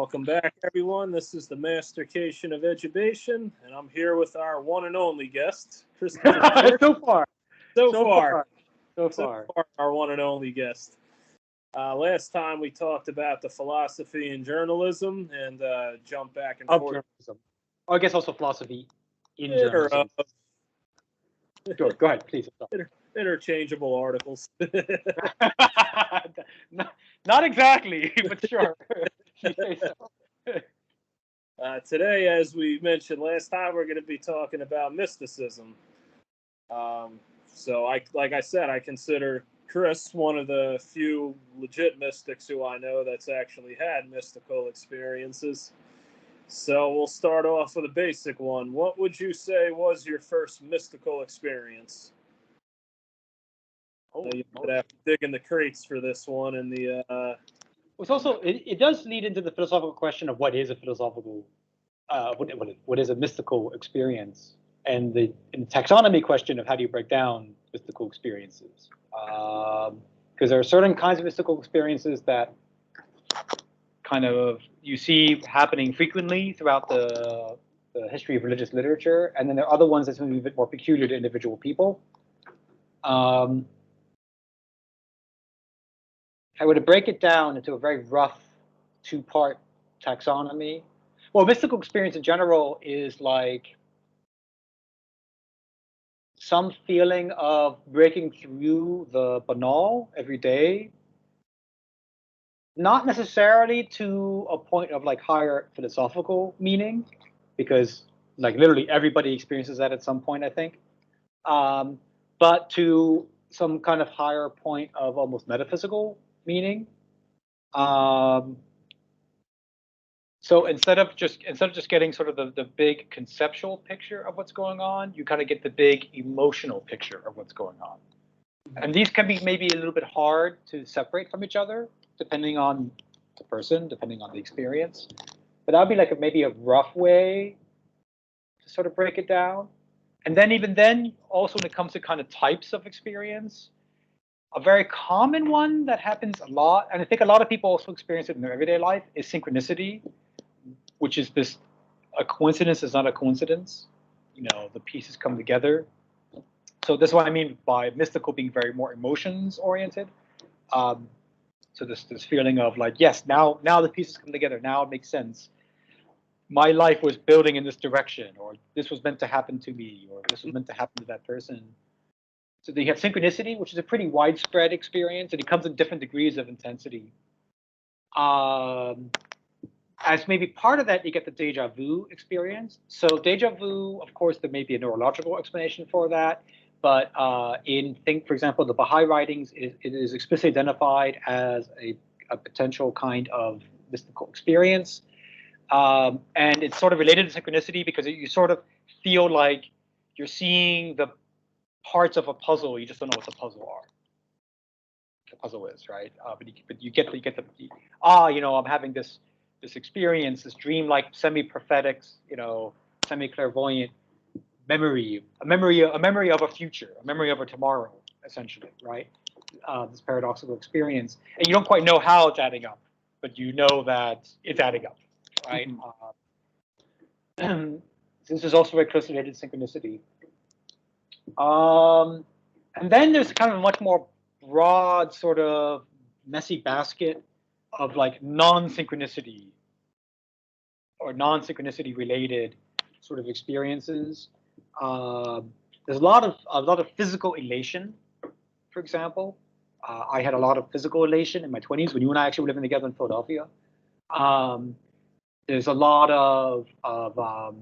Welcome back, everyone. This is the Mastercation of Edubation, and I'm here with our one and only guest, Christopher Schwartz. So far, our one and only guest. Last time we talked about the philosophy and journalism, and jumped back and forth. Journalism. I guess also philosophy in journalism. Sure, go ahead, please. Interchangeable articles. Not exactly, but sure. Today, as we mentioned last time, we're going to be talking about mysticism. So, like I said, I consider Chris one of the few legit mystics who I know that's actually had mystical experiences. So we'll start off with a basic one. What would you say was your first mystical experience? You would have to dig in the crates for this one, and the. It's also it does lead into the philosophical question of what is a philosophical, what is a mystical experience, and the taxonomy question of how do you break down mystical experiences, because there are certain kinds of mystical experiences that kind of you see happening frequently throughout the history of religious literature, and then there are other ones that's maybe a bit more peculiar to individual people. I would break it down into a very rough two-part taxonomy. Well, mystical experience in general is like some feeling of breaking through the banal every day, not necessarily to a point of like higher philosophical meaning, because like literally everybody experiences that at some point, I think, but to some kind of higher point of almost metaphysical meaning. So instead of just getting sort of the big conceptual picture of what's going on, you kind of get the big emotional picture of what's going on. And these can be maybe a little bit hard to separate from each other, depending on the person, depending on the experience. But that would be like maybe a rough way to sort of break it down. And then even then, also when it comes to kind of types of experience, a very common one that happens a lot, and I think a lot of people also experience it in their everyday life, is synchronicity, which is this: a coincidence is not a coincidence. You know, the pieces come together. So that's what I mean by mystical being very more emotions oriented. So this feeling of like, yes, now the pieces come together. Now it makes sense. My life was building in this direction, or this was meant to happen to me, or this was meant to happen to that person. So you have synchronicity, which is a pretty widespread experience, and it comes in different degrees of intensity. As maybe part of that, you get the deja vu experience. So deja vu, of course, there may be a neurological explanation for that, but for example, the Baha'i writings, it is explicitly identified as a potential kind of mystical experience. And it's sort of related to synchronicity because you sort of feel like you're seeing the parts of a puzzle, you just don't know what the puzzle is, right? But you get the I'm having this experience, this dream-like semi-prophetic, semi-clairvoyant memory, a memory of a future, a memory of a tomorrow, essentially, right? This paradoxical experience, and you don't quite know how it's adding up, but you know that it's adding up, right? This is also very closely related to synchronicity. And then there's kind of a much more broad sort of messy basket of like non-synchronicity or non-synchronicity related sort of experiences. There's a lot of physical elation, for example. I had a lot of physical elation in my 20s when you and I actually were living together in Philadelphia. There's a lot of how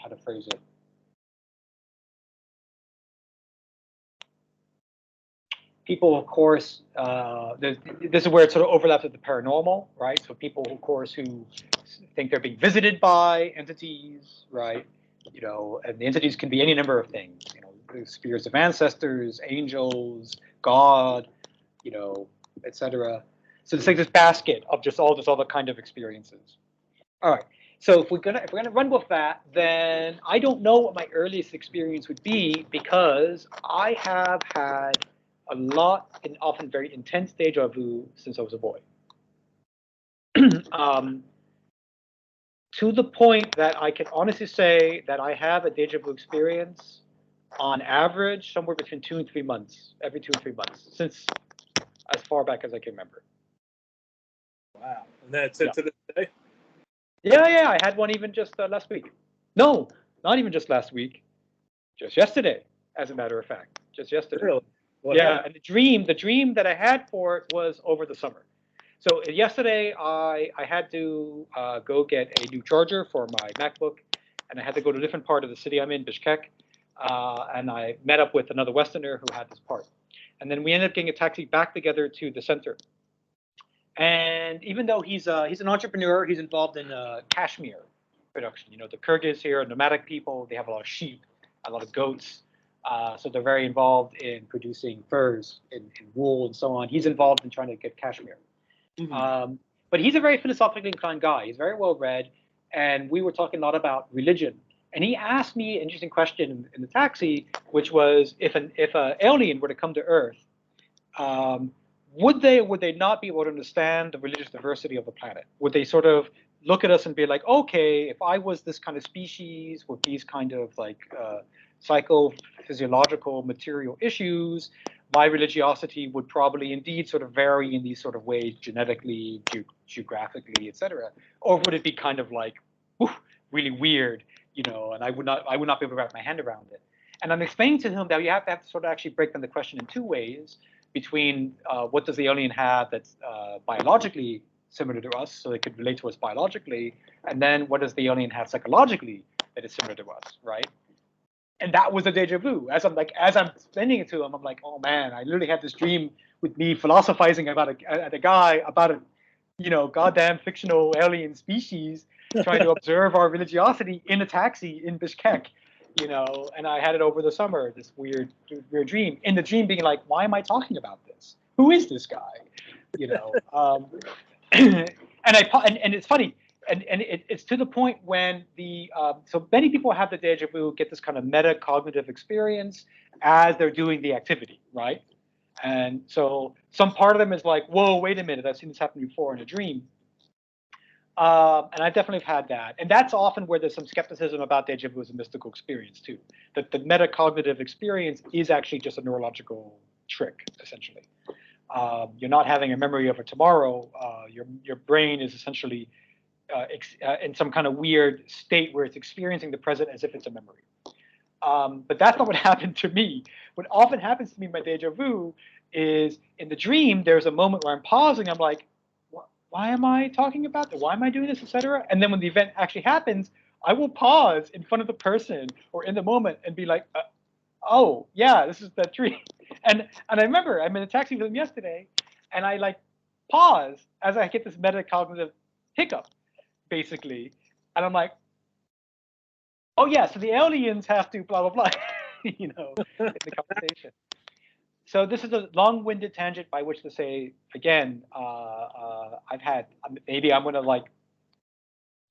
to phrase it. People, of course, this is where it sort of overlaps with the paranormal, right? So people, of course, who think they're being visited by entities, right? And the entities can be any number of things, the spirits of ancestors, angels, God, etc. So it's like this basket of just all this other kind of experiences. All right. So if we're gonna run with that, then I don't know what my earliest experience would be because I have had a lot and often very intense deja vu since I was a boy. To the point that I can honestly say that I have a deja vu experience on average somewhere between 2 and 3 months, every 2 and 3 months, since as far back as I can remember. Wow. And that's it to this day? Yeah, I had one even just last week. No, not even just last week, just yesterday, as a matter of fact, just yesterday. Really? Yeah, and the dream that I had for it was over the summer. So yesterday, I had to go get a new charger for my MacBook, and I had to go to a different part of the city I'm in, Bishkek, and I met up with another Westerner who had this part. And then we ended up getting a taxi back together to the center. And even though he's an entrepreneur, he's involved in cashmere production. You know, the Kyrgyz here are nomadic people. They have a lot of sheep, a lot of goats. So they're very involved in producing furs and wool and so on. He's involved in trying to get cashmere. Mm-hmm. But he's a very philosophically inclined guy. He's very well read, and we were talking a lot about religion. And he asked me an interesting question in the taxi, which was if an alien were to come to Earth, would they or would they not be able to understand the religious diversity of the planet? Would they sort of look at us and be like, okay, if I was this kind of species with these kind of like psychophysiological material issues, my religiosity would probably indeed sort of vary in these sort of ways, genetically, geographically, etc. Or would it be kind of like, really weird, you know, and I would not be able to wrap my hand around it. And I'm explaining to him that you have to sort of actually break down the question in two ways, between what does the alien have that's biologically similar to us, so it could relate to us biologically, and then what does the alien have psychologically that is similar to us, right? And that was a deja vu. As I'm explaining it to him, I'm like, oh man, I literally had this dream with me philosophizing about a guy about a, you know, goddamn fictional alien species trying to observe our religiosity in a taxi in Bishkek, you know, and I had it over the summer, this weird dream. In the dream being like, why am I talking about this? Who is this guy? You know, and it's funny, and it's to the point when so many people have the deja vu, get this kind of metacognitive experience as they're doing the activity, right? And so some part of them is like, whoa, wait a minute, I've seen this happen before in a dream. And I definitely have had that. And that's often where there's some skepticism about deja vu as a mystical experience too. That the metacognitive experience is actually just a neurological trick, essentially. You're not having a memory of a tomorrow. Your brain is essentially in some kind of weird state where it's experiencing the present as if it's a memory. But that's not what happened to me. What often happens to me in my deja vu is in the dream, there's a moment where I'm pausing. I'm like, why am I talking about that? Why am I doing this, etc.? And then when the event actually happens, I will pause in front of the person or in the moment and be like, oh, yeah, this is that dream. And I remember I'm in a taxi with him yesterday, and I like pause as I get this metacognitive hiccup, basically. And I'm like, oh, yeah, so the aliens have to blah, blah, blah, you know, in the conversation. So this is a long-winded tangent by which to say, again, I've had, maybe I'm going to like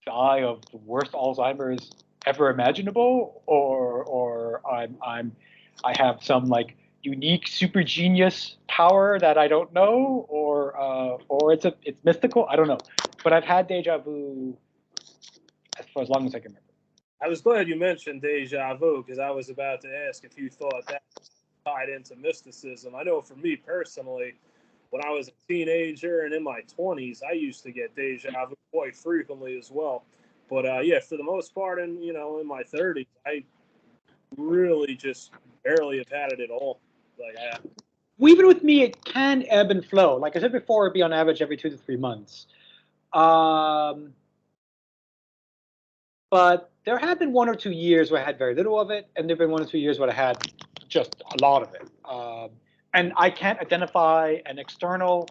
die of the worst Alzheimer's ever imaginable, or I have some like unique super genius power that I don't know, or it's mystical. I don't know, but I've had deja vu for as long as I can remember. I was glad you mentioned deja vu, because I was about to ask if you thought that tied into mysticism. I know for me personally, when I was a teenager and in my 20s, I used to get deja vu quite frequently as well. But yeah, for the most part, in my 30s, I really just barely have had it at all. Like, even with me, it can ebb and flow. Like I said before, it'd be on average every 2 to 3 months. But there have been 1 or 2 years where I had very little of it, and there have been 1 or 2 years where I had just a lot of it. And I can't identify an external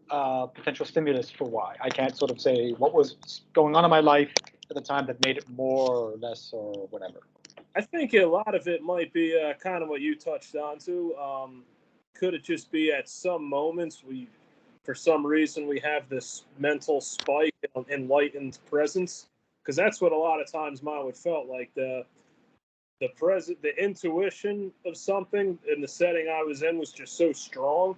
potential stimulus for why. I can't sort of say what was going on in my life at the time that made it more or less or whatever. I think a lot of it might be kind of what you touched on too. Could it just be at some moments for some reason, we have this mental spike of enlightened presence? Because that's what a lot of times mine would felt like. The intuition of something in the setting I was in was just so strong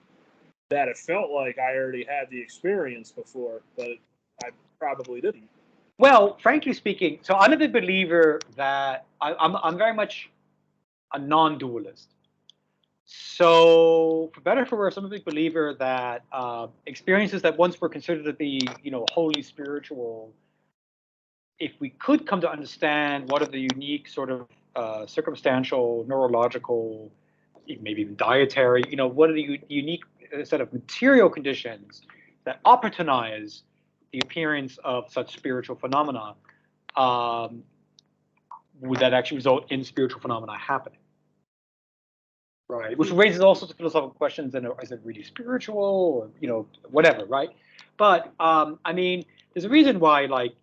that it felt like I already had the experience before. But I probably didn't. Well, frankly speaking, so I'm a big believer that I'm very much a non-dualist. So, for better or for worse, I'm a big believer that experiences that once were considered to be, wholly spiritual, if we could come to understand what are the unique sort of circumstantial, neurological, maybe even dietary, what are the unique set of material conditions that opportunize the appearance of such spiritual phenomena, would that actually result in spiritual phenomena happening? Right, which raises all sorts of philosophical questions. And is it really spiritual, or whatever, right? But I mean, there's a reason why, like,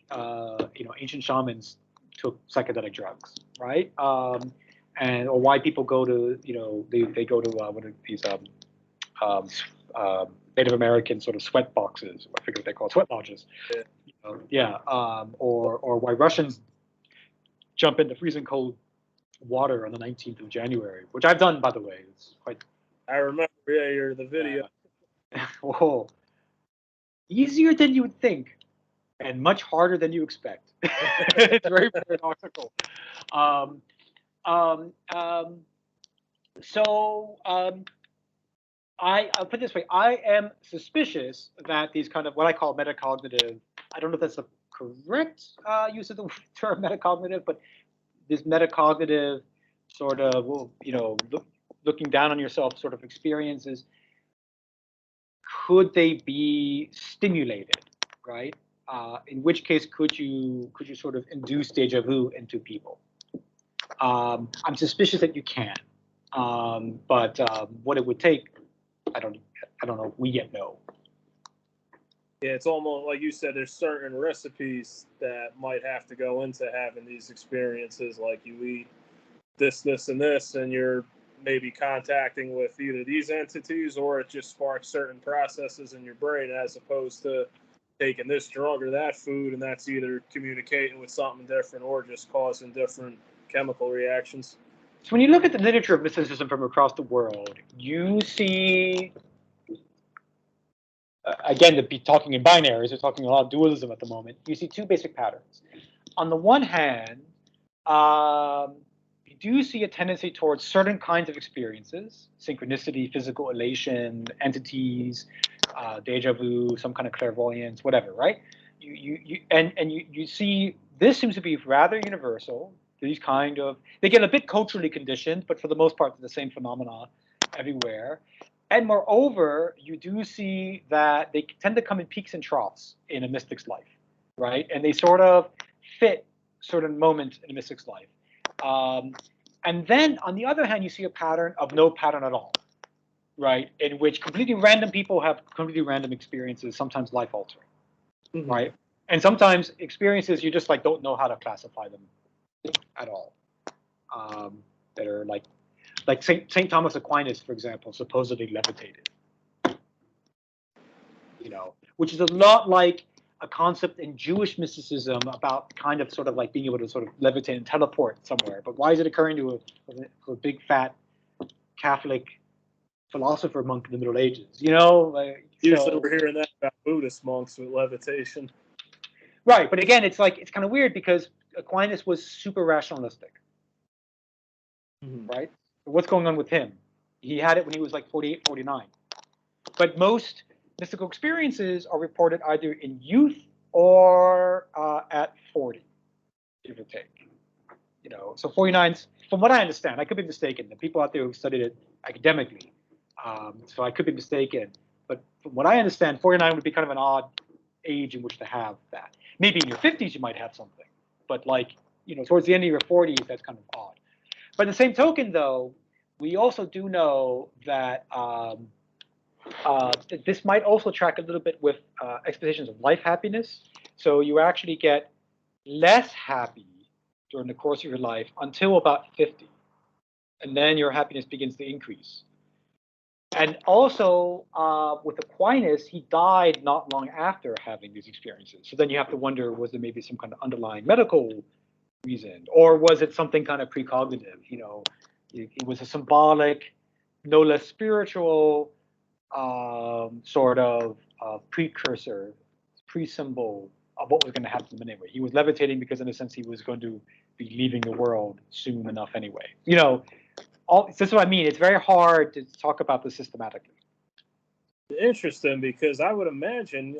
ancient shamans took psychedelic drugs, right? And or why people go to, they go to what are these Native American sort of sweat boxes, I forget what they call it, sweat lodges. Yeah, or why Russians jump into freezing cold water on the 19th of January, which I've done, by the way. It's quite. I remember, yeah, the video. Whoa. Easier than you would think, and much harder than you expect. It's very paradoxical. I'll put it this way. I am suspicious that these kind of what I call metacognitive, I don't know if that's the correct use of the term metacognitive, but this metacognitive sort of, looking down on yourself sort of experiences, could they be stimulated, right? In which case, could you sort of induce deja vu into people? I'm suspicious that you can, but what it would take, I don't know. We yet know. Yeah, it's almost like you said. There's certain recipes that might have to go into having these experiences. Like you eat this, and this, and you're maybe contacting with either these entities, or it just sparks certain processes in your brain, as opposed to taking this drug or that food, and that's either communicating with something different or just causing different chemical reactions. So when you look at the literature of mysticism from across the world, you see, again, to be talking in binaries, we're talking a lot of dualism at the moment. You see two basic patterns. On the one hand, you do see a tendency towards certain kinds of experiences, synchronicity, physical elation, entities, deja vu, some kind of clairvoyance, whatever, right? You see this seems to be rather universal. These kind of, they get a bit culturally conditioned, but for the most part, they're the same phenomena everywhere. And moreover, you do see that they tend to come in peaks and troughs in a mystic's life, right? And they sort of fit certain moments in a mystic's life. And then, on the other hand, you see a pattern of no pattern at all, right? In which completely random people have completely random experiences, sometimes life-altering, right? And sometimes experiences you just like don't know how to classify them at all. That are like Saint Thomas Aquinas, for example, supposedly levitated. Which is a lot like a concept in Jewish mysticism about kind of sort of like being able to sort of levitate and teleport somewhere. But why is it occurring to a big fat Catholic philosopher monk in the Middle Ages? Usually we're hearing that about Buddhist monks with levitation. Right, but again, it's kind of weird because Aquinas was super rationalistic. Right? What's going on with him? He had it when he was like 48, 49. But most mystical experiences are reported either in youth or at 40, give or take. So 49's, from what I understand, I could be mistaken. The people out there who studied it academically, so I could be mistaken. But from what I understand, 49 would be kind of an odd age in which to have that. Maybe in your 50s you might have something, but towards the end of your 40s, that's kind of odd. By the same token, though, we also do know that this might also track a little bit with expectations of life happiness. So you actually get less happy during the course of your life until about 50. And then your happiness begins to increase. And also, with Aquinas, he died not long after having these experiences. So then you have to wonder, was there maybe some kind of underlying medical reason? Or was it something kind of precognitive? It was a symbolic, no less spiritual sort of precursor pre-symbol of what was going to happen to him anyway. He was levitating because, in a sense, he was going to be leaving the world soon enough anyway. You know, this is what I mean. It's very hard to talk about this systematically. Interesting, because I would imagine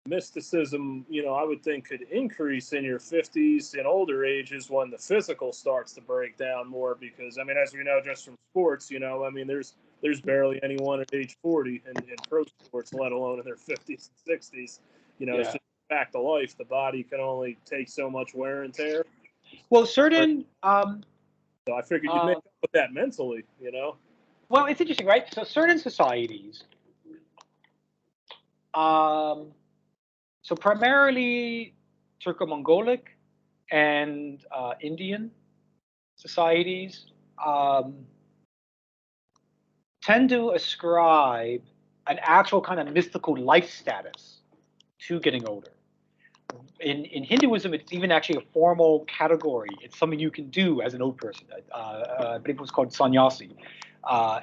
mysticism, you know, I would think could increase in your 50s and older ages when the physical starts to break down more. Because, I mean, as we know just from sports, you know, I mean, there's barely anyone at age 40 in pro sports, let alone in their 50s and 60s. You know, it's just a fact of life. The body can only take so much wear and tear. Well, certain. So I figured you'd make up with that mentally, you know. Well, it's interesting, right? So certain societies. So primarily Turco-Mongolic and Indian societies tend to ascribe an actual kind of mystical life status to getting older. In Hinduism, it's even actually a formal category. It's something you can do as an old person. I believe it was called Sanyasi.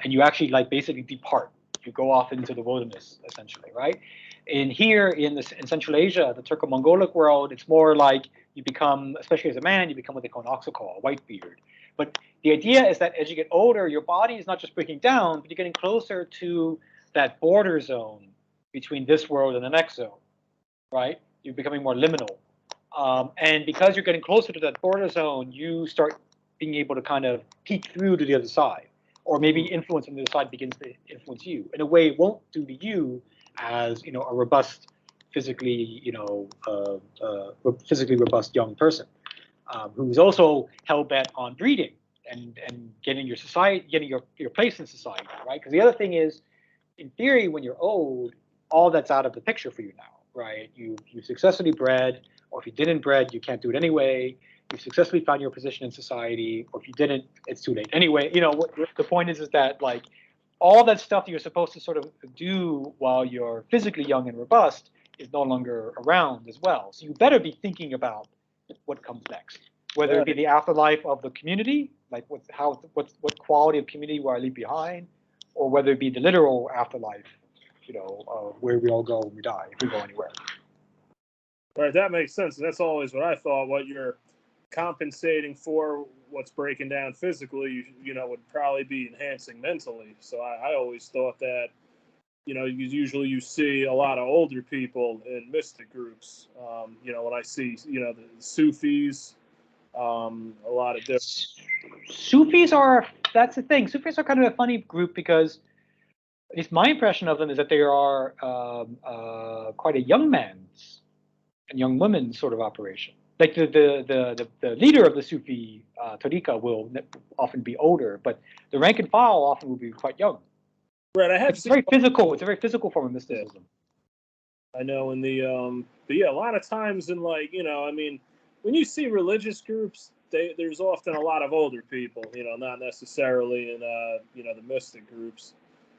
And you actually like basically depart. You go off into the wilderness, essentially, right? In Central Asia, the Turco-Mongolic world, it's more like you become, especially as a man, you become what they call an oxycol, a white beard. But the idea is that as you get older, your body is not just breaking down, but you're getting closer to that border zone between this world and the next zone, right? You're becoming more liminal. And because you're getting closer to that border zone, you start being able to kind of peek through to the other side. Or maybe influence on the other side begins to influence you in a way it won't do to you as, you know, a robust, physically, you know, physically robust young person who's also hell bent on breeding and getting your society, getting your place in society, right? Because the other thing is, in theory, when you're old, all that's out of the picture for you now, right? You successfully bred, or if you didn't bred, you can't do it anyway. You've successfully found your position in society, or if you didn't, it's too late. Anyway, you know, the point is that like all that stuff that you're supposed to sort of do while you're physically young and robust is no longer around as well. So you better be thinking about what comes next, whether it be the afterlife of the community, like what quality of community will I leave behind, or whether it be the literal afterlife, you know, where we all go when we die, if we go anywhere. Right, that makes sense. That's always what I thought. What you're compensating for, what's breaking down physically, you know, would probably be enhancing mentally. So I always thought that, you know, usually you see a lot of older people in mystic groups. You know, when I see, you know, the Sufis, a lot of different. Sufis that's the thing. Sufis are kind of a funny group because at least my impression of them is that they are quite a young man's and young women's sort of operation. Like the leader of the Sufi tariqa will often be older, but the rank and file often will be quite young. Right, It's very physical. It's a very physical form of mysticism. I know in the but yeah, a lot of times in, like, you know, I mean, when you see religious groups, there's often a lot of older people, you know, not necessarily in you know, the mystic groups.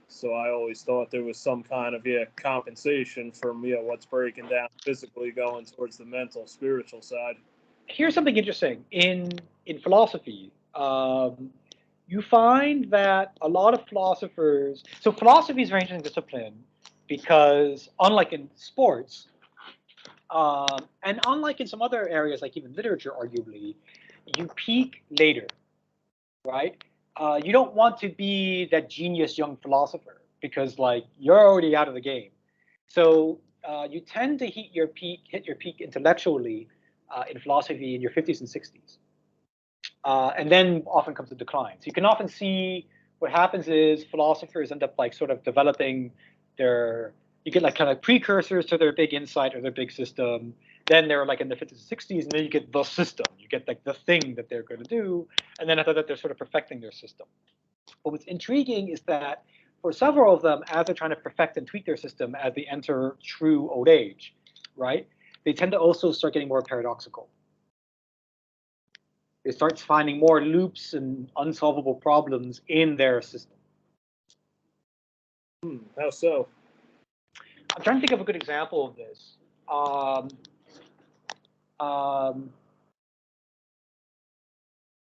So I always thought there was some kind of compensation from what's breaking down physically going towards the mental, spiritual side. Here's something interesting in philosophy. You find that a lot of philosophers. So philosophy is very interesting discipline because, unlike in sports, and unlike in some other areas, like even literature, arguably, you peak later, right? You don't want to be that genius young philosopher because, like, you're already out of the game. So you tend to hit your peak intellectually in philosophy in your 50s and 60s, and then often comes the decline. So you can often see what happens is philosophers end up like sort of developing you get like kind of precursors to their big insight or their big system. Then they're like in the 50s and 60s, and then you get the system. You get like the thing that they're going to do, and then after that, they're sort of perfecting their system. But what's intriguing is that for several of them, as they're trying to perfect and tweak their system as they enter true old age, right, they tend to also start getting more paradoxical. They start finding more loops and unsolvable problems in their system. How so? I'm trying to think of a good example of this.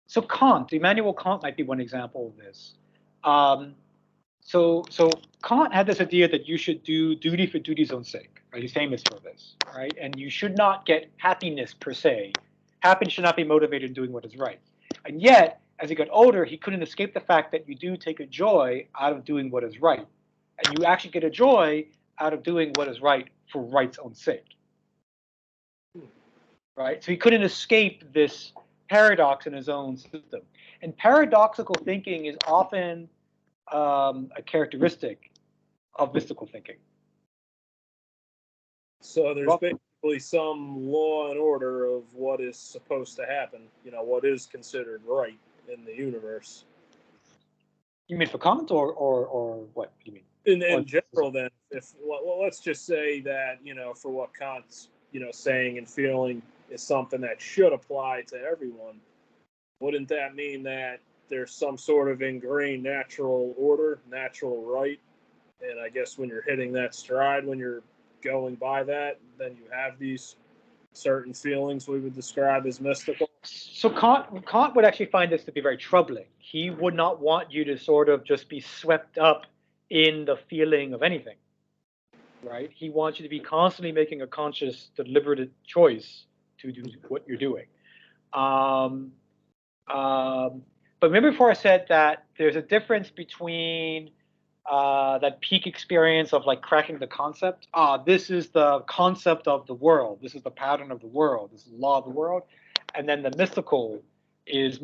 So Kant, Immanuel Kant might be one example of this. So Kant had this idea that you should do duty for duty's own sake. Right? He's famous for this, right? And you should not get happiness per se. Happiness should not be motivated in doing what is right. And yet, as he got older, he couldn't escape the fact that you do take a joy out of doing what is right, and you actually get a joy out of doing what is right for right's own sake. Right? So he couldn't escape this paradox in his own system. And paradoxical thinking is often a characteristic of mystical thinking. So there's basically some law and order of what is supposed to happen, what is considered right in the universe. You mean for Kant or what do you mean? In general, then, let's just say that, for what Kant's, saying and feeling is something that should apply to everyone, wouldn't that mean that there's some sort of ingrained natural order, natural right? And I guess when you're hitting that stride, when you're going by that, then you have these certain feelings we would describe as mystical. So Kant would actually find this to be very troubling. He would not want you to sort of just be swept up in the feeling of anything, right? He wants you to be constantly making a conscious, deliberate choice to do what you're doing. But remember before I said that there's a difference between that peak experience of like cracking the concept. This is the concept of the world. This is the pattern of the world. This is the law of the world. And then the mystical is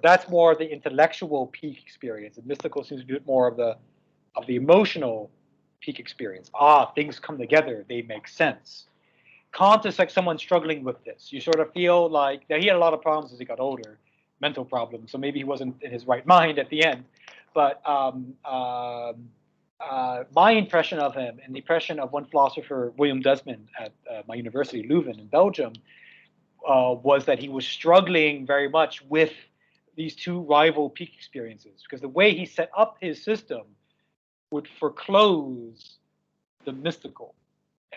that's more the intellectual peak experience. The mystical seems to be more of the emotional peak experience. Things come together. They make sense. Kant is like someone struggling with this. You sort of feel like he had a lot of problems as he got older, mental problems. So maybe he wasn't in his right mind at the end. But my impression of him and the impression of one philosopher, William Desmond, at my university, Leuven in Belgium, was that he was struggling very much with these two rival peak experiences because the way he set up his system would foreclose the mystical.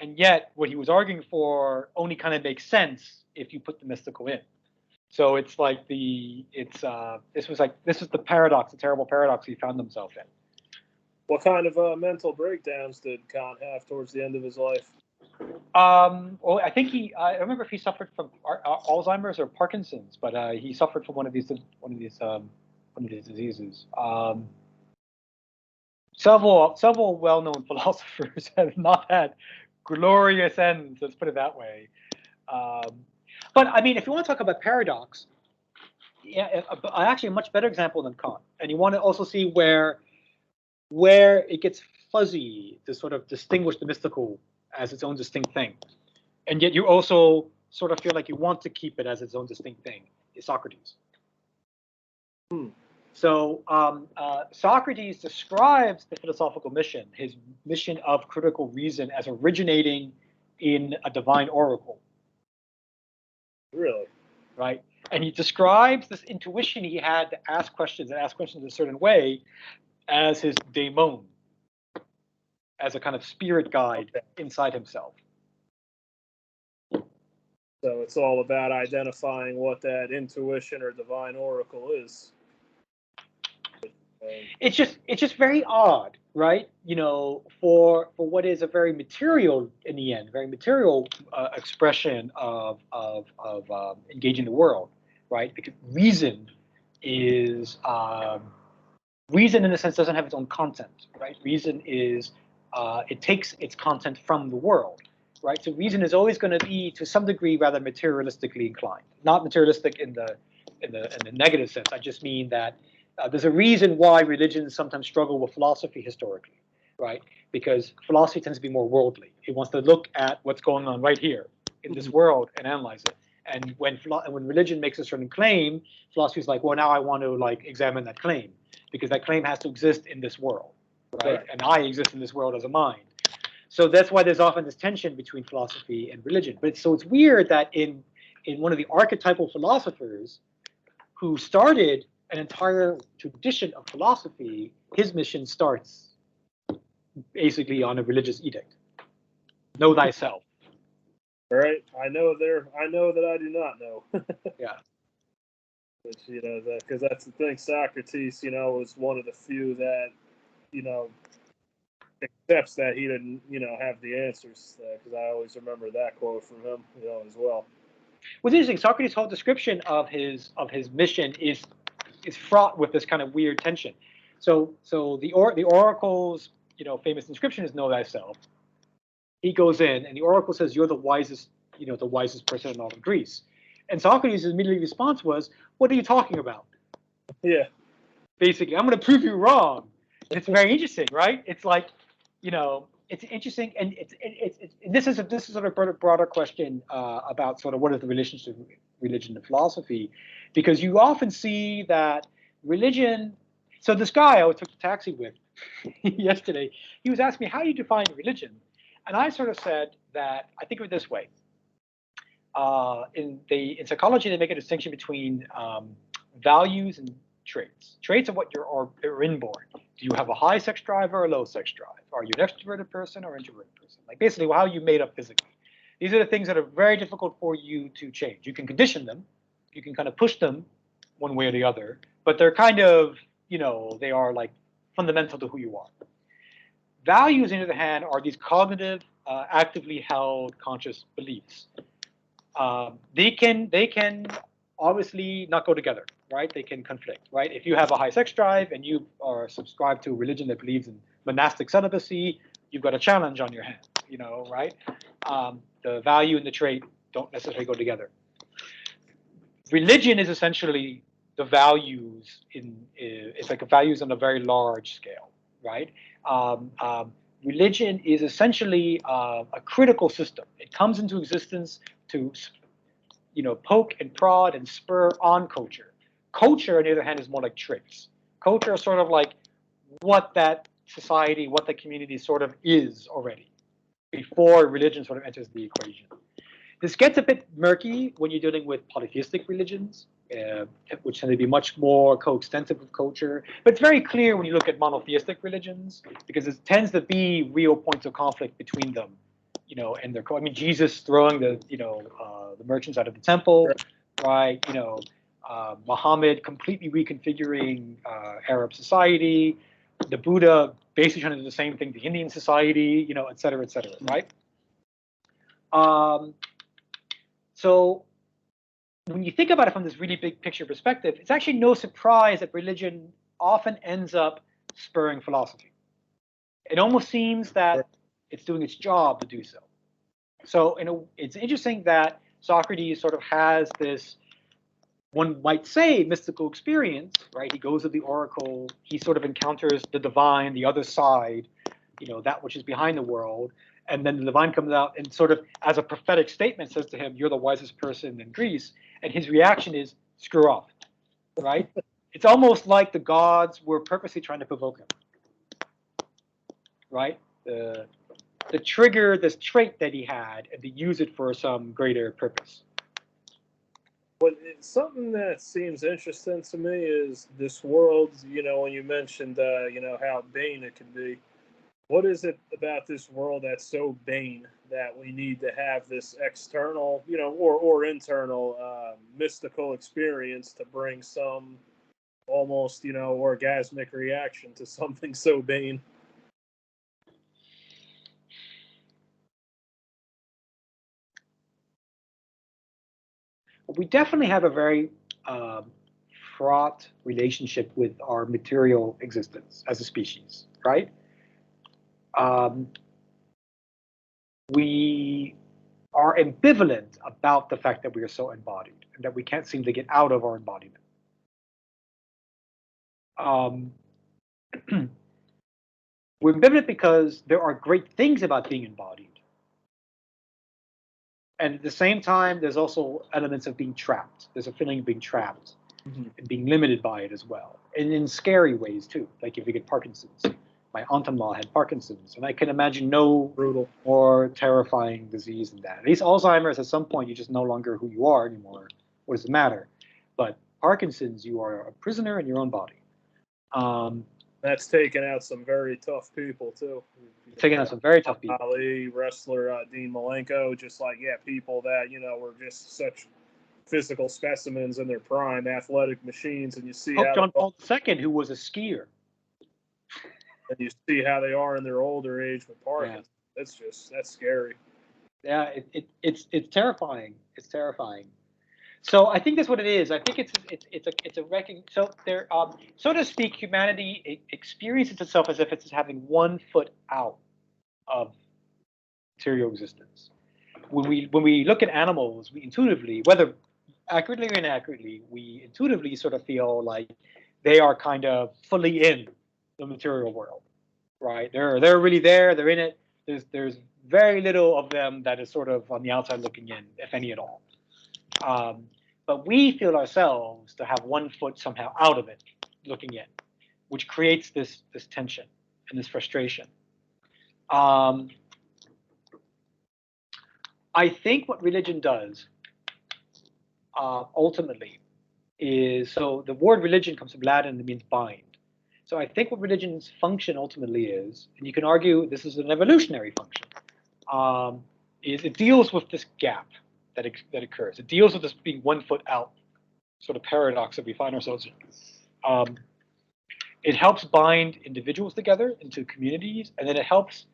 And yet, what he was arguing for only kind of makes sense if you put the mystical in. So it's like this was the paradox, the terrible paradox he found himself in. What kind of mental breakdowns did Kant have towards the end of his life? Well, I think I don't remember if he suffered from Alzheimer's or Parkinson's, but he suffered from one of these diseases. Several well-known philosophers have not had glorious ends. Let's put it that way. But I mean, if you want to talk about paradox, actually a much better example than Kant, and you want to also see where it gets fuzzy to sort of distinguish the mystical as its own distinct thing, and yet you also sort of feel like you want to keep it as its own distinct thing, is Socrates. So Socrates describes the philosophical mission, his mission of critical reason, as originating in a divine oracle. Really? Right? And he describes this intuition he had to ask questions and ask questions in a certain way as his daemon, as a kind of spirit guide inside himself. So it's all about identifying what that intuition or divine oracle is. It's just very odd, right? For what is a very material, in the end, very material expression of engaging the world, right? Because reason is reason in a sense doesn't have its own content, right? Reason is it takes its content from the world, right? So reason is always going to be, to some degree, rather materialistically inclined. Not materialistic in the negative sense. I just mean that there's a reason why religions sometimes struggle with philosophy historically, right? Because philosophy tends to be more worldly. It wants to look at what's going on right here in this world and analyze it. And when religion makes a certain claim, philosophy is like, well, now I want to examine that claim, because that claim has to exist in this world, right? And I exist in this world as a mind. So that's why there's often this tension between philosophy and religion. But it's weird that in one of the archetypal philosophers who started an entire tradition of philosophy, his mission starts basically on a religious edict. Know thyself. Right. I know that I do not know. Yeah. Which, because that's the thing. Socrates, was one of the few that you know, accepts that he didn't, have the answers. Because I always remember that quote from him, as well. What's interesting, Socrates' whole description of his mission is fraught with this kind of weird tension. So the oracle's famous inscription is "Know thyself." He goes in, and the oracle says, "You're the wisest person in all of Greece." And Socrates' immediate response was, "What are you talking about?" Yeah. Basically, I'm going to prove you wrong. And it's very interesting, right? It's like, it's interesting, and this is sort of a broader question about sort of what is the relationship of religion and philosophy, because you often see that religion. So this guy I took the taxi with yesterday, he was asking me, "How do you define religion?" And I sort of said that I think of it this way. In psychology, they make a distinction between values and traits. Traits are what you're inborn. Do you have a high sex drive or a low sex drive? Are you an extroverted person or introverted person? Like basically how you made up physically. These are the things that are very difficult for you to change. You can condition them. You can kind of push them one way or the other, but they're kind of, they are like fundamental to who you are. Values, on the other hand, are these cognitive, actively held conscious beliefs. They can obviously not go together, right? They can conflict, right? If you have a high sex drive and you are subscribed to a religion that believes in monastic celibacy, you've got a challenge on your hands, right? The value and the trait don't necessarily go together. Religion is essentially the values it's like values on a very large scale, right? Religion is essentially a critical system. It comes into existence to poke and prod and spur on culture. Culture, on the other hand, is more like traits. Culture is sort of like what that society, what the community sort of is already before religion sort of enters the equation. This gets a bit murky when you're dealing with polytheistic religions, which tend to be much more coextensive with culture. But it's very clear when you look at monotheistic religions, because it tends to be real points of conflict between them, and their. I mean, Jesus throwing the merchants out of the temple, right? Muhammad completely reconfiguring Arab society. The Buddha basically trying to do the same thing to Indian society, et cetera, right? So when you think about it from this really big picture perspective, it's actually no surprise that religion often ends up spurring philosophy. It almost seems that it's doing its job to do so. So it's interesting that Socrates sort of has this, one might say, mystical experience, right? He goes to the oracle, he sort of encounters the divine, the other side, that which is behind the world. And then the divine comes out and sort of, as a prophetic statement, says to him, "You're the wisest person in Greece." And his reaction is, "Screw off," right? It's almost like the gods were purposely trying to provoke him, right? The trigger this trait that he had and to use it for some greater purpose. But something that seems interesting to me is this world, when you mentioned, how bane it can be. What is it about this world that's so bane that we need to have this external, or internal mystical experience to bring some almost, orgasmic reaction to something so bane? We definitely have a very fraught relationship with our material existence as a species, right? We are ambivalent about the fact that we are so embodied and that we can't seem to get out of our embodiment. We're ambivalent because there are great things about being embodied. And at the same time, there's also elements of being trapped. There's a feeling of being trapped and being limited by it as well. And in scary ways too, like if you get Parkinson's. My aunt-in-law had Parkinson's, and I can imagine no more terrifying disease than that. At least Alzheimer's, at some point, you're just no longer who you are anymore. What does it matter? But Parkinson's, you are a prisoner in your own body. That's taken out some very tough people too. Taking out some very tough people. Ali, wrestler Dean Malenko, just like people that were just such physical specimens in their prime, athletic machines, and you see Pope John Paul II, who was a skier. and you see how they are in their older age with Parkinson's. That's scary. Yeah, it's terrifying. It's terrifying. So I think that's what it is. I think it's a so there so to speak, humanity experiences itself as if it's having one foot out of material existence. When we look at animals, we intuitively, whether accurately or inaccurately, we intuitively sort of feel like they are kind of fully in the material world, right? They're really there. They're in it. There's very little of them that is sort of on the outside looking in, if any at all. But we feel ourselves to have one foot somehow out of it, looking in, which creates this tension and this frustration. I think what religion does ultimately is, so the word religion comes from Latin and it means bind. So I think what religion's function ultimately is, and you can argue this is an evolutionary function, is it deals with this gap that occurs. It deals with this being one foot out sort of paradox that we find ourselves in. It helps bind individuals together into communities, and then it helps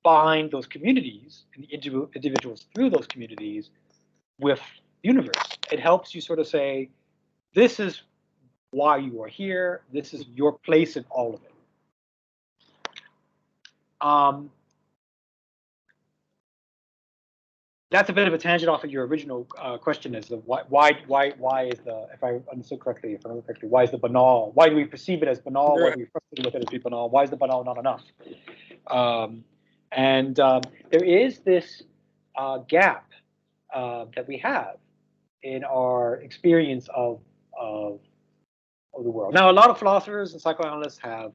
bind those communities and the individuals through those communities with the universe. It helps you sort of say, this is why you are here. This is your place in all of it. That's a bit of a tangent off of your original question, is the why is the, if I understood correctly, why is the banal? Why do we perceive it as banal? Why do we frustrated with it as being banal? Why is the banal not enough? There is this gap that we have in our experience of the world. Now, a lot of philosophers and psychoanalysts have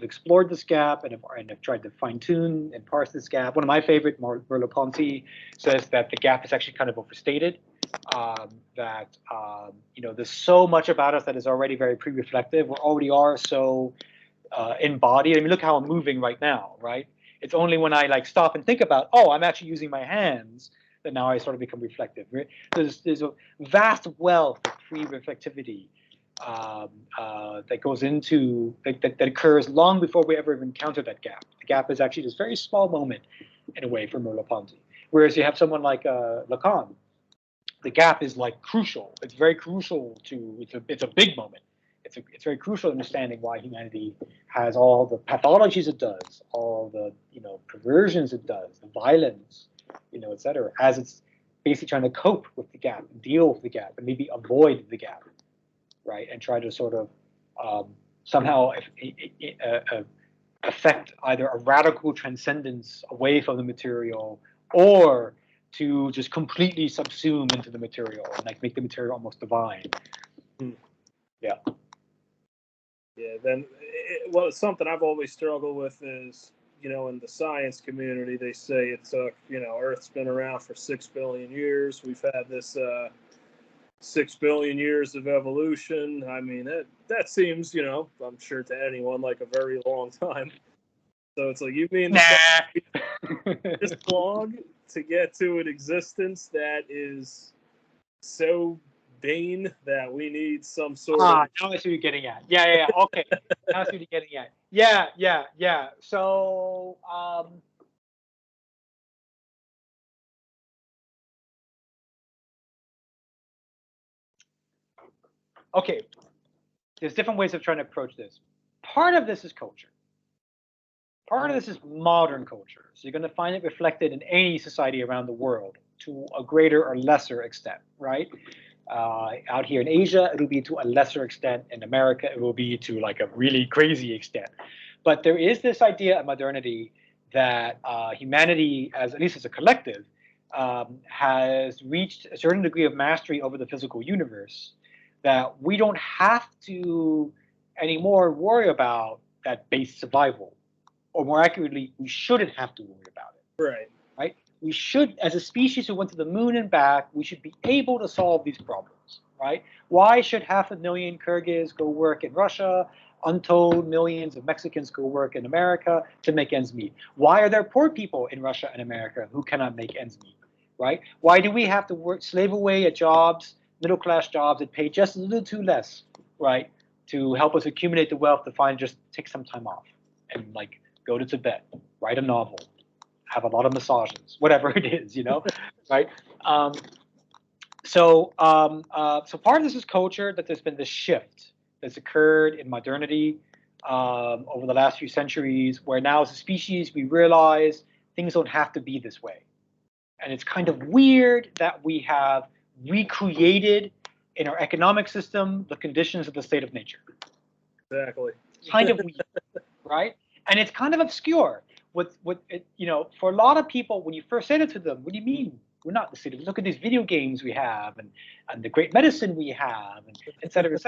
explored this gap and have tried to fine-tune and parse this gap. One of my favorite, Merleau-Ponty, says that the gap is actually kind of overstated. There's so much about us that is already very pre-reflective. We already are so embodied. I mean, look how I'm moving right now, right? It's only when I like stop and think about, oh, I'm actually using my hands, that now I sort of become reflective. Right? There's a vast wealth of pre-reflectivity that goes into that occurs long before we ever encounter that gap. The gap is actually this very small moment, in a way, for Merleau-Ponty. Whereas you have someone like Lacan, the gap is like crucial. It's very crucial to. It's a big moment. It's very crucial understanding why humanity has all the pathologies it does, all the perversions it does, the violence, etc. As it's basically trying to cope with the gap, and deal with the gap, and maybe avoid the gap. Right, and try to sort of somehow affect either a radical transcendence away from the material, or to just completely subsume into the material and like make the material almost divine. Yeah. Yeah. Then, something I've always struggled with is, in the science community, they say it took, Earth's been around for 6 billion years. We've had this 6 billion years of evolution. I mean, that seems, I'm sure to anyone, like a very long time. So it's like, you mean this long to get to an existence that is so vain that we need some sort of... now I see what you're getting at. Yeah. Okay. Now I see what you're getting at. Yeah. So, okay, there's different ways of trying to approach this. Part of this is culture. Part of this is modern culture. So you're going to find it reflected in any society around the world to a greater or lesser extent, right? Out here in Asia, it'll be to a lesser extent. In America, it will be to like a really crazy extent. But there is this idea of modernity that humanity, at least as a collective, has reached a certain degree of mastery over the physical universe, that we don't have to anymore worry about that base survival. Or more accurately, we shouldn't have to worry about it. Right? We should, as a species who went to the moon and back, we should be able to solve these problems. Right? Why should 500,000 Kyrgyz go work in Russia? Untold millions of Mexicans go work in America to make ends meet. Why are there poor people in Russia and America who cannot make ends meet? Right? Why do we have to slave away at jobs, middle-class jobs that pay just a little too less, right, to help us accumulate the wealth to just take some time off and like go to Tibet, write a novel, have a lot of massages, whatever it is, right? So part of this is culture, that there's been this shift that's occurred in modernity over the last few centuries, where now as a species we realize things don't have to be this way. And it's kind of weird that we have recreated in our economic system the conditions of the state of nature. Exactly. Kind of weird, right? And it's kind of obscure. For a lot of people, when you first said it to them, what do you mean we're not the state of? Look at these video games we have, and the great medicine we have, and et cetera,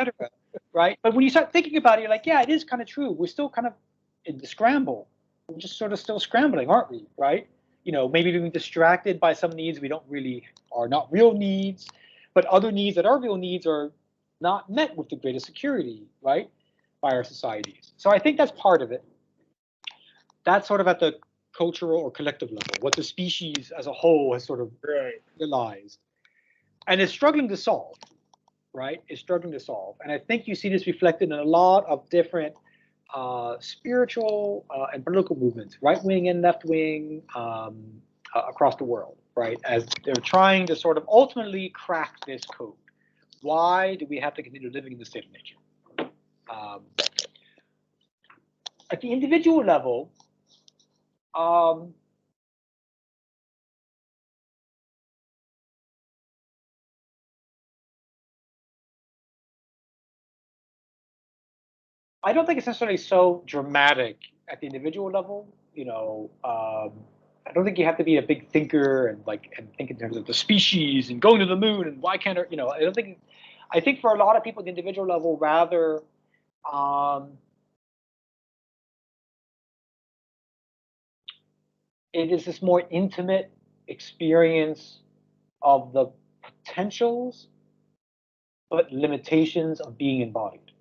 right? But when you start thinking about it, you're like, yeah, it is kind of true. We're still kind of in the scramble. We're just sort of still scrambling, aren't we? Right? Maybe being distracted by some needs we don't really are not real needs, but other needs that are real needs are not met with the greatest security, right, by our societies. So I think that's part of it. That's sort of at the cultural or collective level, what the species as a whole has sort of realized, and is struggling to solve, right? Is struggling to solve, and I think you see this reflected in a lot of different spiritual and political movements, right wing and left wing, across the world, right? As they're trying to sort of ultimately crack this code. Why do we have to continue living in the state of nature? At the individual level, I don't think it's necessarily so dramatic at the individual level. I don't think you have to be a big thinker and think in terms of the species and going to the moon and why can't I don't think. I think for a lot of people at the individual level, rather, it is this more intimate experience of the potentials but limitations of being embodied.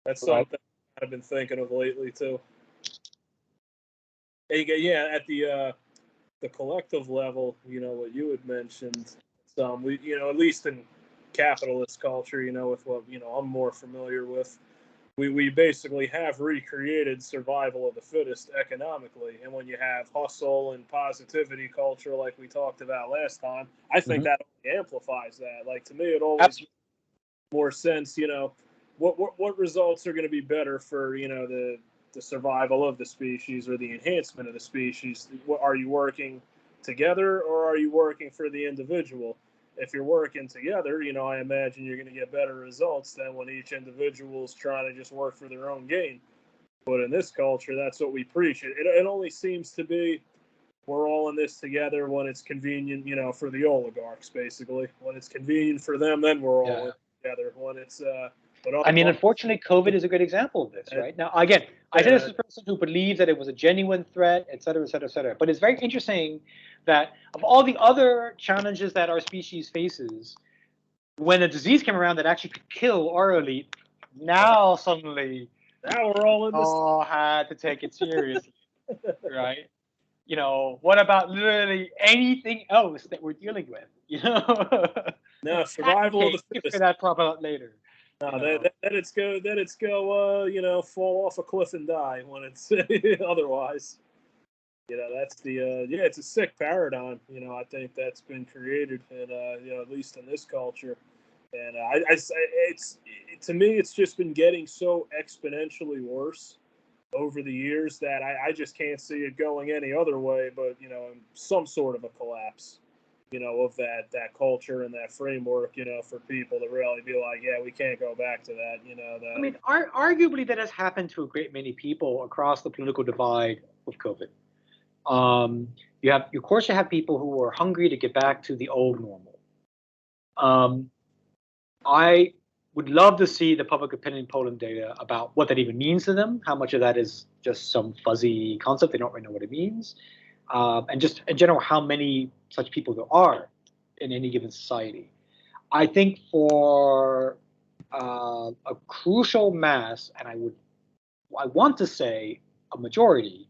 That's something I've been thinking of lately too. Yeah, at the collective level, what you had mentioned, we, at least in capitalist culture, with what I'm more familiar with, we basically have recreated survival of the fittest economically, and when you have hustle and positivity culture like we talked about last time, I think that amplifies that. Like, to me, it always makes more sense. What results are going to be better for the survival of the species or the enhancement of the species? Are you working together or are you working for the individual? If you're working together, I imagine you're going to get better results than when each individual is trying to just work for their own gain. But in this culture, that's what we preach. It only seems to be we're all in this together when it's convenient, for the oligarchs, basically. When it's convenient for them, then we're all in together. When it's unfortunately, COVID is a good example of this, right? Now, again, I say this as a person who believes that it was a genuine threat, et cetera, et cetera, et cetera. But it's very interesting that of all the other challenges that our species faces, when a disease came around that actually could kill our elite, now suddenly we're all in this. All had to take it seriously, right? What about literally anything else that we're dealing with? No, survival of the fittest. Figure that problem out later. No, that it's go, fall off a cliff and die when it's otherwise. That's the it's a sick paradigm. I think that's been created, and at least in this culture, and to me, it's just been getting so exponentially worse over the years that I just can't see it going any other way, but some sort of a collapse. Of that culture and that framework, for people to really be like, yeah, we can't go back to that, that. I mean, arguably that has happened to a great many people across the political divide with COVID. Of course, you have people who are hungry to get back to the old normal. I would love to see the public opinion polling data about what that even means to them, how much of that is just some fuzzy concept, they don't really know what it means, and just in general, how many such people there are in any given society. I think for a crucial mass, and I want to say a majority,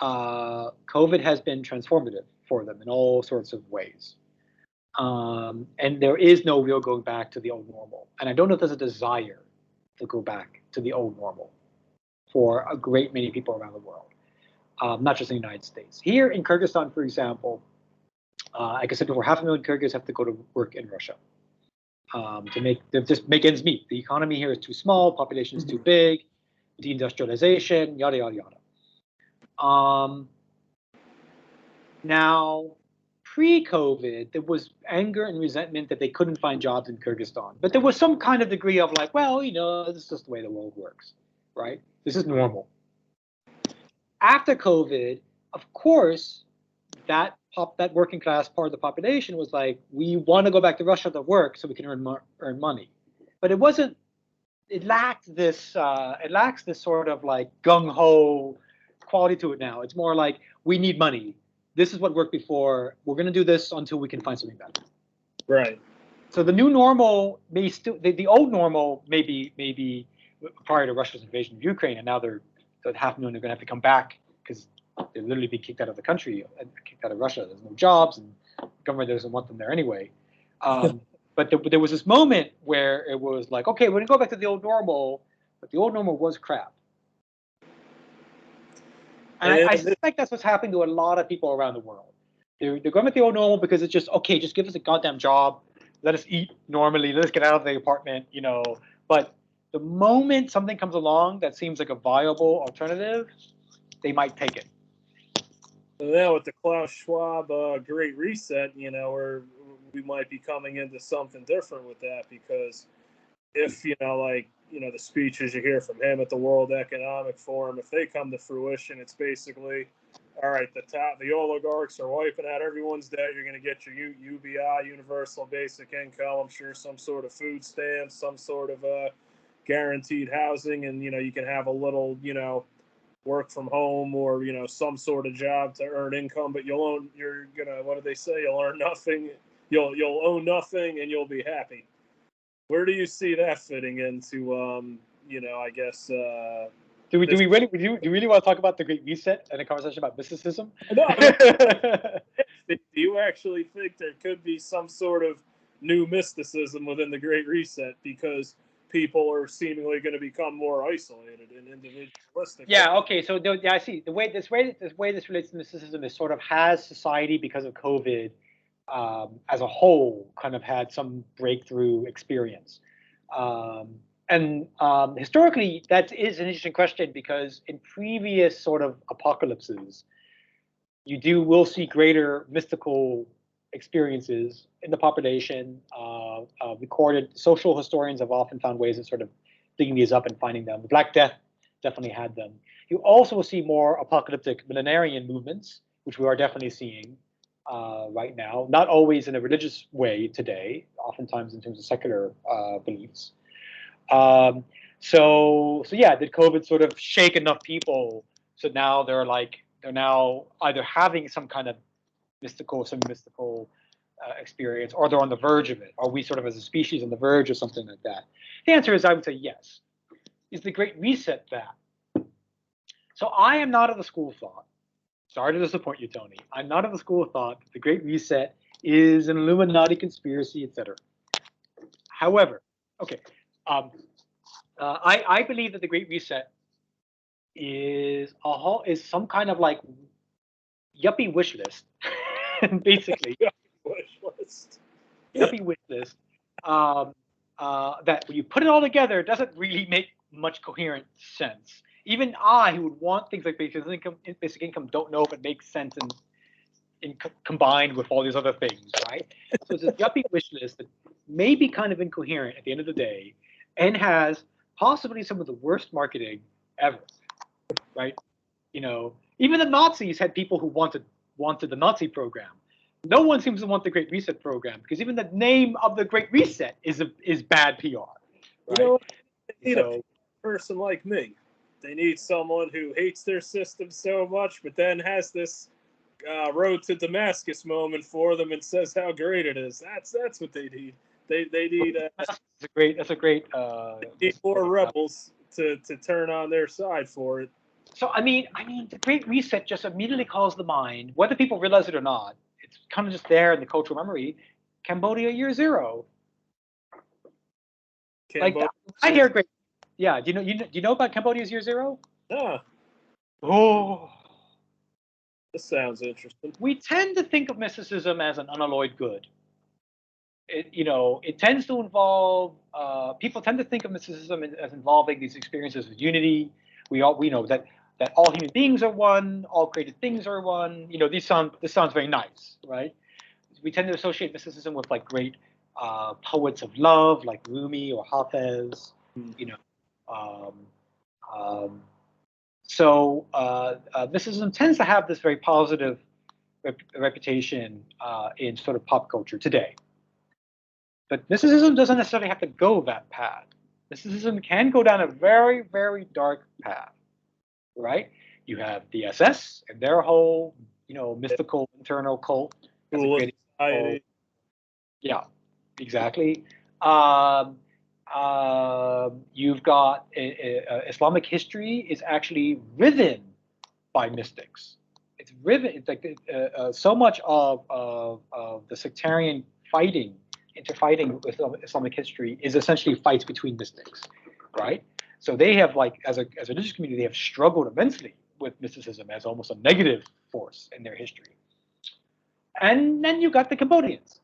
COVID has been transformative for them in all sorts of ways. And there is no real going back to the old normal. And I don't know if there's a desire to go back to the old normal. for a great many people around the world, not just in the United States. Here in Kyrgyzstan, for example, like I said before, 500,000 Kyrgyz have to go to work in Russia to just make ends meet. The economy here is too small, population is too big, deindustrialization, yada yada yada. Now, pre-COVID, there was anger and resentment that they couldn't find jobs in Kyrgyzstan, but there was some kind of degree of like, well, this is just the way the world works, right? This is normal. After COVID, of course, that working class part of the population was like, we want to go back to Russia to work so we can earn money. But it wasn't. It lacked this. It lacks this sort of like gung ho quality to it now. It's more like, we need money. This is what worked before. We're going to do this until we can find something better. Right. So the new normal may still, the old normal maybe prior to Russia's invasion of Ukraine, and now they're 500,000 are going to have to come back because they're literally being kicked out of the country, kicked out of Russia. There's no jobs, and the government doesn't want them there anyway. But there was this moment where it was like, okay, we're going to go back to the old normal, but the old normal was crap. And I suspect that's what's happening to a lot of people around the world. They're going with the old normal because it's just, okay, just give us a goddamn job. Let us eat normally. Let us get out of the apartment, But the moment something comes along that seems like a viable alternative, they might take it. So now with the Klaus Schwab Great Reset, we might be coming into something different with that, because if, the speeches you hear from him at the World Economic Forum, if they come to fruition, it's basically, all right, the oligarchs are wiping out everyone's debt. You're going to get your UBI, Universal Basic Income, I'm sure some sort of food stamps, some sort of guaranteed housing, and, you can have a little, work from home or, some sort of job to earn income, but you're going to, what do they say? You'll earn nothing. You'll own nothing and you'll be happy. Where do you see that fitting into, I guess... Do we really want to talk about the Great Reset and a conversation about mysticism? No. Do you actually think there could be some sort of new mysticism within the Great Reset because people are seemingly going to become more isolated and individualistic? Yeah. Okay. So I see the way this relates to mysticism is sort of, has society, because of COVID, as a whole, kind of had some breakthrough experience. Historically, that is an interesting question, because in previous sort of apocalypses, will see greater mystical experiences in the population. Recorded social historians have often found ways of sort of digging these up and finding them. The Black Death definitely had them. You also see more apocalyptic millenarian movements, which we are definitely seeing right now. Not always in a religious way today, oftentimes in terms of secular beliefs. So yeah, did COVID sort of shake enough people so now they're now either having some kind of mystical experience, or they're on the verge of it? Are we sort of as a species on the verge of something like that? The answer is, I would say yes. Is the Great Reset that? So I am not of the school of thought. Sorry to disappoint you, Tony. I'm not of the school of thought that the Great Reset is an Illuminati conspiracy, etc. However, okay, I believe that the Great Reset is some kind of like yuppie wish list, basically. Yuppie wish list. That when you put it all together, it doesn't really make much coherent sense. Even I, who would want things like basic income, don't know if it makes sense combined with all these other things, right? So it's a yuppie wish list that may be kind of incoherent at the end of the day, and has possibly some of the worst marketing ever, right? Even the Nazis had people who wanted the Nazi program. No one seems to want the Great Reset program, because even the name of the Great Reset is bad PR, right? They need a person like me. They need someone who hates their system so much, but then has this road to Damascus moment for them and says how great it is. That's what they need. They need. That's a great. They need more rebels to turn on their side for it. So I mean, the Great Reset just immediately calls to mind, whether people realize it or not, it's kind of just there in the cultural memory, Cambodia Year Zero. I hear great. Yeah, do you know about Cambodia's Year Zero? Ah, Oh, this sounds interesting. we tend to think of mysticism as an unalloyed good. It tends to involve, people tend to think of mysticism as involving these experiences of unity. We know that all human beings are one, all created things are one. This sounds very nice, right? We tend to associate mysticism with like great poets of love, like Rumi or Hafez. Um, um, mysticism tends to have this very positive reputation in sort of pop culture today. But mysticism doesn't necessarily have to go that path. Mysticism can go down a very, very dark path, right? You have the SS and their whole, mystical internal cult. Cool society. Yeah, exactly. Um, you've got Islamic history is actually riven by mystics. It's riven. It's like so much of the sectarian fighting, interfighting with Islamic history is essentially fights between mystics, right? So they have as a religious community, they have struggled immensely with mysticism as almost a negative force in their history. And then you got the Cambodians.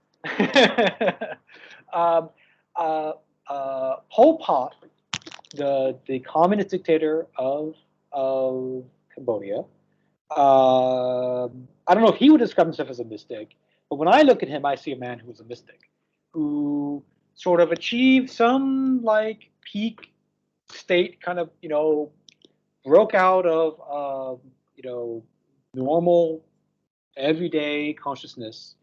Pol Pot, the communist dictator of Cambodia. I don't know if he would describe himself as a mystic, but when I look at him, I see a man who is a mystic, who sort of achieved some like peak state, kind of broke out of normal everyday consciousness,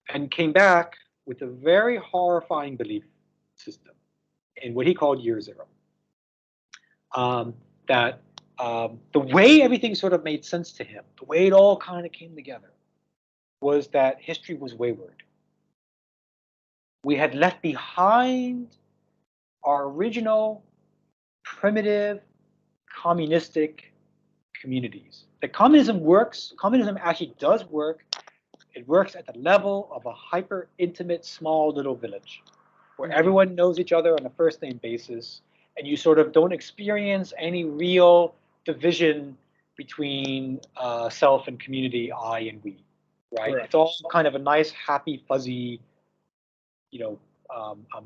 and came back with a very horrifying belief system in what he called year zero. That the way everything sort of made sense to him, the way it all kind of came together, was that history was wayward. We had left behind our original primitive communistic communities. That communism works, communism actually does work. It works at the level of a hyper intimate small little village where everyone knows each other on a first name basis, and you sort of don't experience any real division between self and community, I and we, right? Correct. It's all kind of a nice, happy, fuzzy, a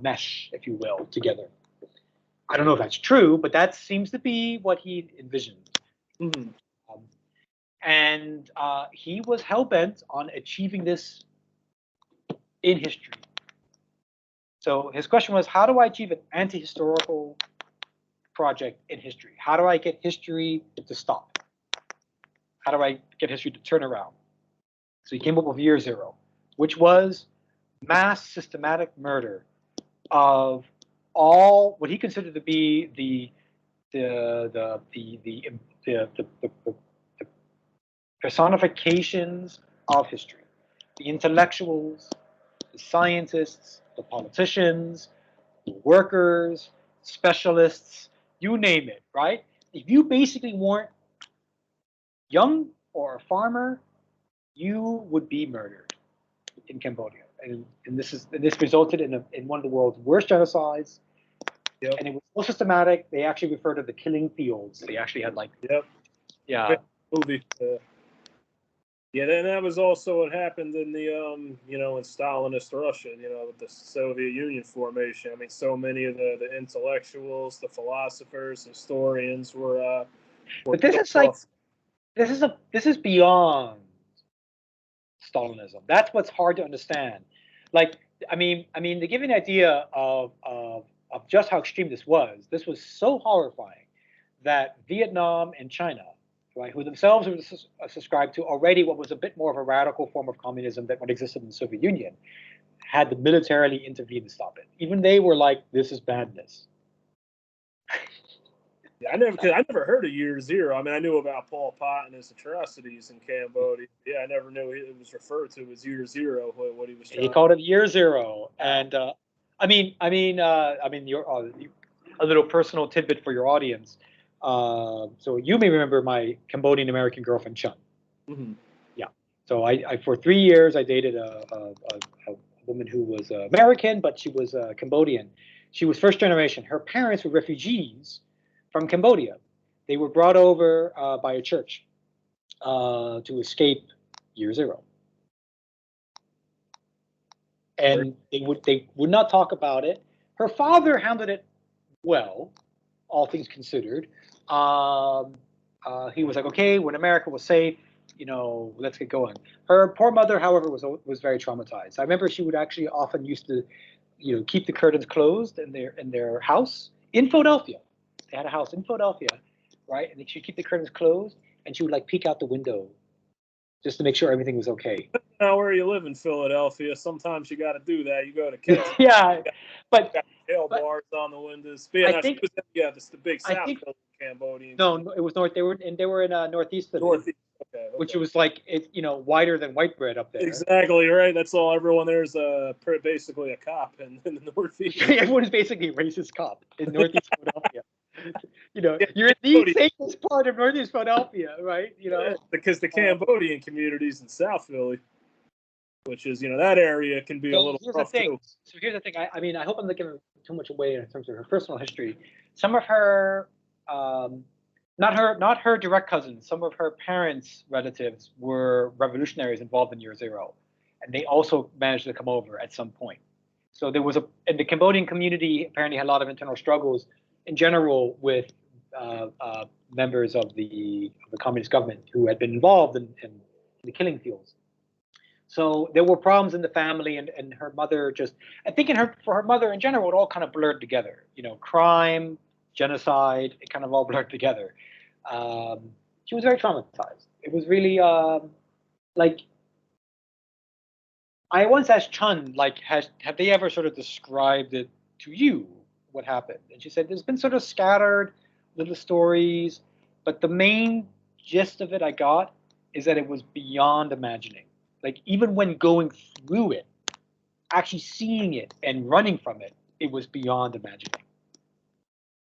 mesh, if you will, together. I don't know if that's true, but that seems to be what he envisioned. Mm-hmm. And he was hell-bent on achieving this in history. So his question was, how do I achieve an anti-historical project in history? How do I get history to stop? How do I get history to turn around? So he came up with year zero, which was mass systematic murder of all what he considered to be the personifications of history, the intellectuals, the scientists, the politicians, the workers, specialists, you name it, right? If you basically weren't young or a farmer, you would be murdered in Cambodia. And this resulted in one of the world's worst genocides. Yep. And it was so systematic, they actually referred to the killing fields. They actually had yeah, movie. Yeah, then that was also what happened in the in Stalinist Russia, with the Soviet Union formation. I mean, so many of the intellectuals, the philosophers, historians were but this is like this is beyond Stalinism. That's what's hard to understand. I mean, to give you an idea of just how extreme this was so horrifying that Vietnam and China, right, who themselves were subscribed to already what was a bit more of a radical form of communism that what existed in the Soviet Union, had to militarily intervene to stop it. Even they were like, this is madness. Yeah, I never heard of year zero. I mean, I knew about Pol Pot and his atrocities in Cambodia. Yeah, I never knew it was referred to as year zero. What he was trying. He called it year zero, and I mean, you're a little personal tidbit for your audience. So you may remember my Cambodian American girlfriend Chun. Mm-hmm. Yeah. So I for 3 years I dated a woman who was American, but she was Cambodian. She was first generation. Her parents were refugees from Cambodia, They were brought over by a church to escape year zero. And they would not talk about it. Her father handled it well, all things considered. He was like, okay, when America was safe, let's get going. Her poor mother, however, was very traumatized. I remember she would actually often used to, keep the curtains closed in their house in Philadelphia. They had a house in Philadelphia, right? And she'd keep the curtains closed, and she would like peek out the window just to make sure everything was okay. Now, where you live in Philadelphia, sometimes you got to do that. You go to kids. Yeah, but tail bars on the windows. I think, just the big South Cambodian. No, it was north. They were in northeast of Northeast. Okay. Which was like wider than white bread up there. Exactly right. That's all. Everyone there's basically a cop in the Northeast. Everyone is basically a racist cop in Northeast Philadelphia. You're in the safest part of Northeast Philadelphia, right? Because the Cambodian communities in South Philly, which is that area can be a little rough too. So here's the thing. I mean, I hope I'm not giving too much away in terms of her personal history. Some of her, not her direct cousins, some of her parents' relatives were revolutionaries involved in Year Zero, and they also managed to come over at some point. So there was and the Cambodian community apparently had a lot of internal struggles in general with members of the communist government who had been involved in the killing fields. So there were problems in the family, and her mother I think for her mother in general, it all kind of blurred together. Crime, genocide, it kind of all blurred together. She was very traumatized. It was really like, I once asked Chun, like, have they ever sort of described it to you, what happened? And she said, there's been sort of scattered little stories, but the main gist of it I got is that it was beyond imagining. Like, even when going through it, actually seeing it and running from it, it was beyond imagining.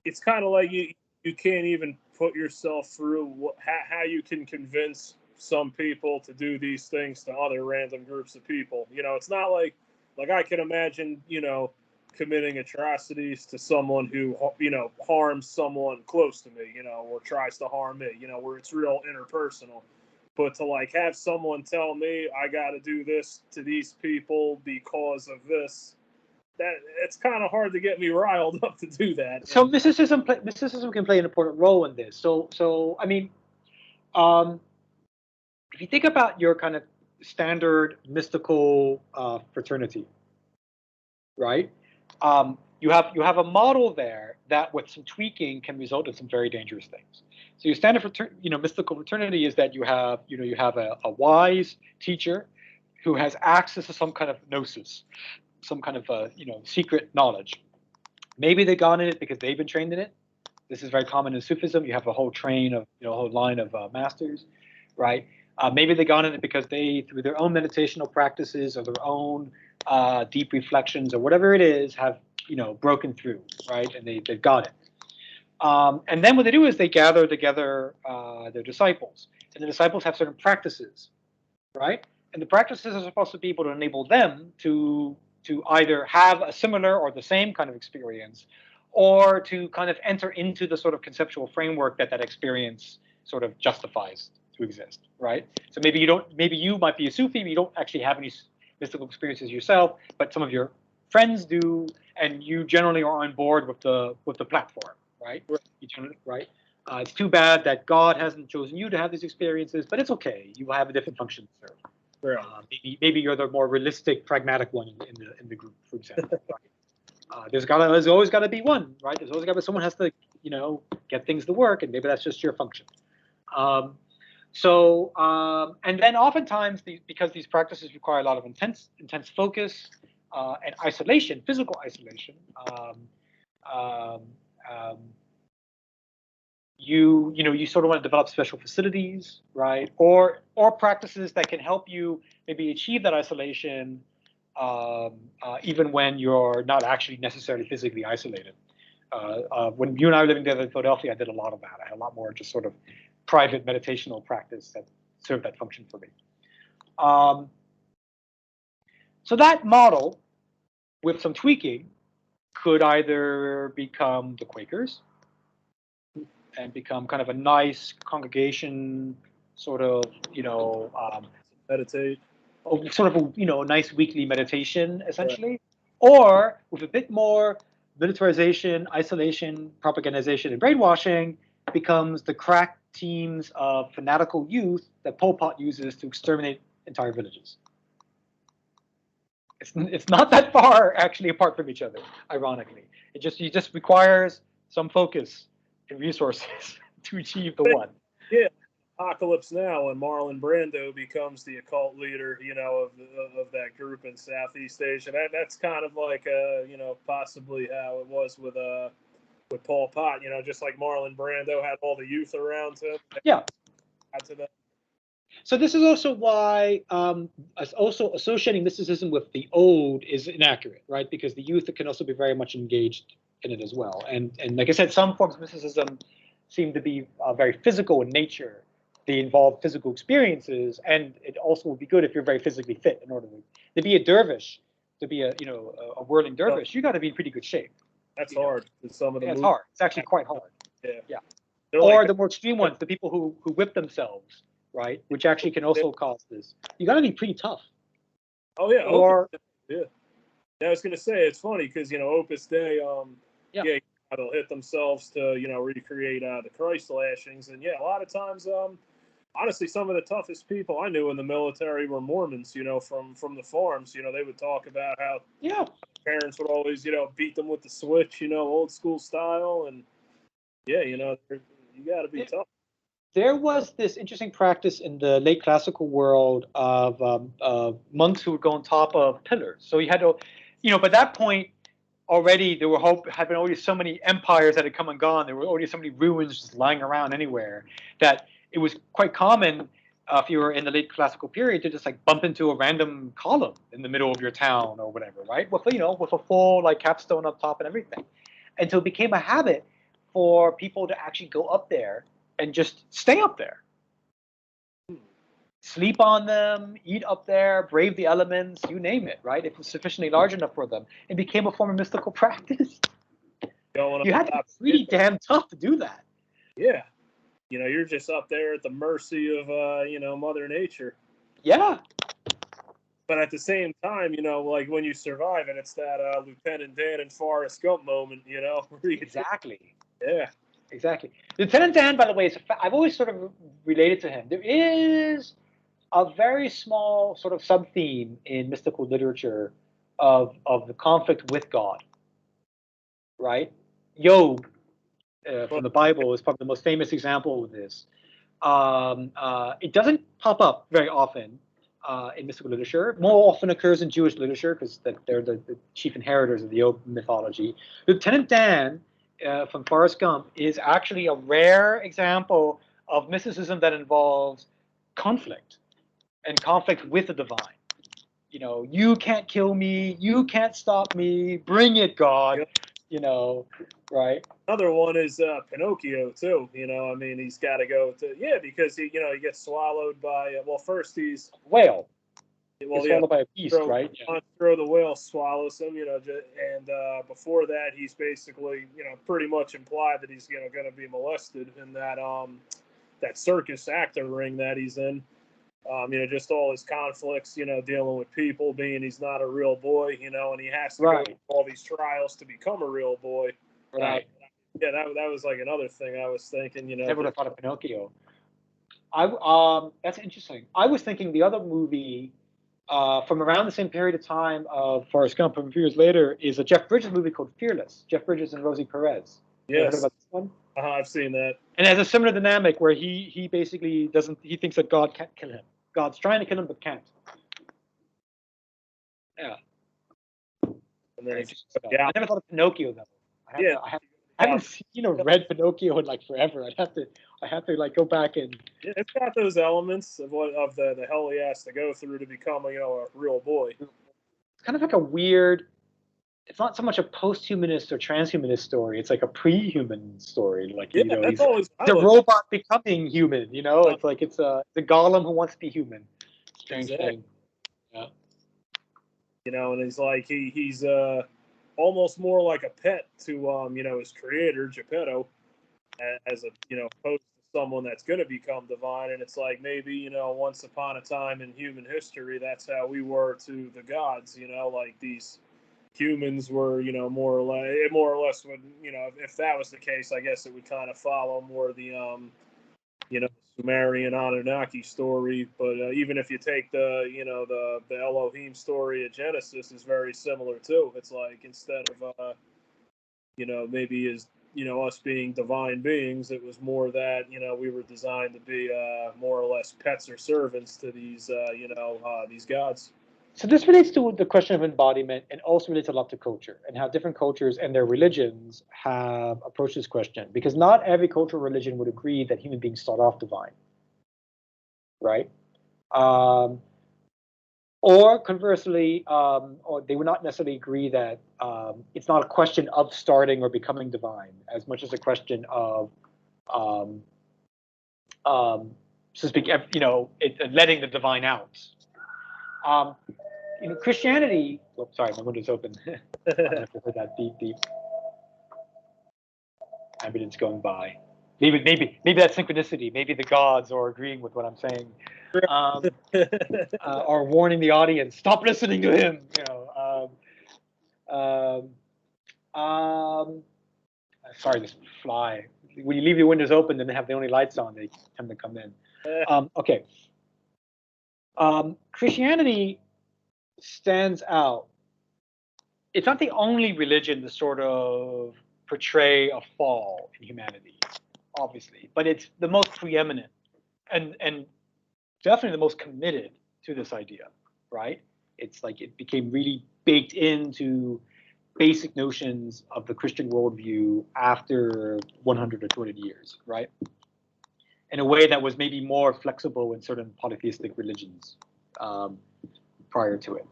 It's kind of like you can't even put yourself through how you can convince some people to do these things to other random groups of people. It's not like I can imagine, committing atrocities to someone who, harms someone close to me, or tries to harm me, where it's real interpersonal. But to have someone tell me I got to do this to these people because of this, that it's kind of hard to get me riled up to do that. So mysticism can play an important role in this. So I mean, if you think about your kind of standard mystical fraternity, right? You have a model there that, with some tweaking, can result in some very dangerous things. So your standard mystical fraternity is that you have a wise teacher who has access to some kind of gnosis, some kind of secret knowledge. Maybe they got in it because they've been trained in it. This is very common in Sufism. You have a whole train of a whole line of masters, right? Maybe they got in it because they, through their own meditational practices or their own deep reflections or whatever it is, have broken through, right? And they've got it. And then what they do is they gather together their disciples, and the disciples have certain practices, right? And the practices are supposed to be able to enable them to either have a similar or the same kind of experience, or to kind of enter into the sort of conceptual framework that experience sort of justifies to exist, right? So maybe you might be a Sufi, but you don't actually have any mystical experiences yourself, but some of your friends do, and you generally are on board with the platform, right? Right. It's too bad that God hasn't chosen you to have these experiences, but it's okay. You will have a different function to serve. Right. Maybe you're the more realistic, pragmatic one in the group, for example. Right? There's always got to be one, right? There's always got to be someone has to get things to work, and maybe that's just your function. And then oftentimes because these practices require a lot of intense focus and isolation, physical isolation. You sort of want to develop special facilities, right? Or practices that can help you maybe achieve that isolation, even when you're not actually necessarily physically isolated. When you and I were living together in Philadelphia, I did a lot of that. I had a lot more just sort of private meditational practice that served that function for me. So that model, with some tweaking, could either become the Quakers, and become kind of a nice congregation, sort of, Meditate. sort of a nice weekly meditation, essentially, or with a bit more militarization, isolation, propagandization, and brainwashing, becomes the crack teams of fanatical youth that Pol Pot uses to exterminate entire villages. It's not that far actually apart from each other, ironically. It just requires some focus and resources to achieve the one. Yeah, Apocalypse Now, and Marlon Brando becomes the occult leader, of that group in Southeast Asia. That's kind of like possibly how it was with Pol Pot. Just like Marlon Brando had all the youth around him. Yeah. To that. So this is also why also associating mysticism with the old is inaccurate, right? Because the youth can also be very much engaged in it as well. And like I said, some forms of mysticism seem to be very physical in nature. They involve physical experiences, and it also would be good if you're very physically fit in order to be a dervish, to be a whirling dervish. You got to be in pretty good shape. That's hard. Some of the it's hard. It's actually quite hard. Yeah. Or the more extreme ones, the people who whip themselves, right? Which actually can also cause this. You got to be pretty tough. Oh yeah. Or yeah. I was gonna say it's funny because Opus Dei, they'll hit themselves to recreate the Christ lashings, and a lot of times, honestly, some of the toughest people I knew in the military were Mormons. From the farms. They would talk about how parents would always beat them with the switch, old school style, and you got to be tough. There was this interesting practice in the late classical world of monks who would go on top of pillars. So you had to, by that point, already there had been already so many empires that had come and gone. There were already so many ruins just lying around anywhere that it was quite common if you were in the late classical period to just like bump into a random column in the middle of your town or whatever, right? With a full like capstone up top and everything. And so it became a habit for people to actually go up there and just stay up there. Sleep on them, eat up there, brave the elements, you name it, right? If it was sufficiently large enough for them. It became a form of mystical practice. You had to be pretty damn tough to do that. Yeah. You're just up there at the mercy of, Mother Nature. Yeah. But at the same time, like when you survive it, it's that Lieutenant Dan and Forrest Gump moment, Exactly. Yeah. Exactly. Lieutenant Dan, by the way, I've always sort of related to him. There is a very small sort of sub-theme in mystical literature of the conflict with God, right? Job from the Bible is probably the most famous example of this. It doesn't pop up very often in mystical literature. More often occurs in Jewish literature because they're the chief inheritors of the Job mythology. Lieutenant Dan from Forrest Gump is actually a rare example of mysticism that involves conflict and conflict with the divine. You can't kill me, you can't stop me, bring it, God. Right? Another one is Pinocchio too. He's got to go to because he gets swallowed by first he's whale. He's swallowed by a beast, right? Throw the whale swallows him, and before that he's basically pretty much implied that he's going to be molested in that circus actor ring that he's in. Just all his conflicts, dealing with people, being he's not a real boy, and he has to go through all these trials to become a real boy. Right. That was like another thing I was thinking, Never would have thought of Pinocchio. That's interesting. I was thinking the other movie from around the same period of time of Forrest Gump, a few years later, is a Jeff Bridges movie called Fearless. Jeff Bridges and Rosie Perez. Yes. You heard about this one? I've seen that. And it has a similar dynamic where he basically he thinks that God can't kill him. God's trying to kill him but can't. Yeah. And then I never thought of Pinocchio though. I haven't seen or read Pinocchio in like forever. I have to like go back and. It's got those elements of the hell he has to go through to become a real boy. It's kind of like a weird. It's not so much a post-humanist or transhumanist story. It's like a pre-human story. Like that's always the robot becoming human. It's like it's the golem who wants to be human. Strange thing. Yeah. And he's like he's almost more like a pet to his creator Geppetto. as a, opposed to someone that's going to become divine. And it's like, maybe, once upon a time in human history, that's how we were to the gods, like these humans were, more or less would, if that was the case, I guess it would kind of follow more the, Sumerian Anunnaki story. But even if you take the, the Elohim story of Genesis is very similar too. It's like, instead of, maybe as, us being divine beings, it was more that, we were designed to be more or less pets or servants to these, these gods. So this relates to the question of embodiment, and also relates a lot to culture and how different cultures and their religions have approached this question. Because not every cultural religion would agree that human beings start off divine, right? Or conversely, or they would not necessarily agree that it's not a question of starting or becoming divine, as much as a question of, so to speak, letting the divine out. Christianity. Oh, sorry, my window's open. I have to hear that beep. Ambulance going by. Maybe that's synchronicity. Maybe the gods are agreeing with what I'm saying, or warning the audience, stop listening to him. Sorry, this fly. When you leave your windows open and they have the only lights on, they tend to come in. Okay. Christianity stands out. It's not the only religion to sort of portray a fall in humanity, obviously, but it's the most preeminent and definitely the most committed to this idea, right? It's like it became really baked into basic notions of the Christian worldview after 100 or 200 years, right? In a way that was maybe more flexible in certain polytheistic religions prior to it.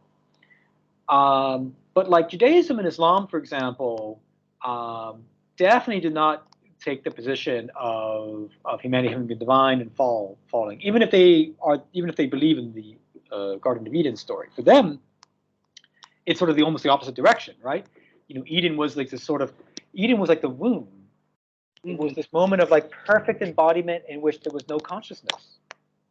But like Judaism and Islam, for example, definitely did not take the position of humanity having been divine and falling, even if they believe in the Garden of Eden story. For them, it's sort of almost the opposite direction, right? Eden was like the womb. It was this moment of like perfect embodiment in which there was no consciousness.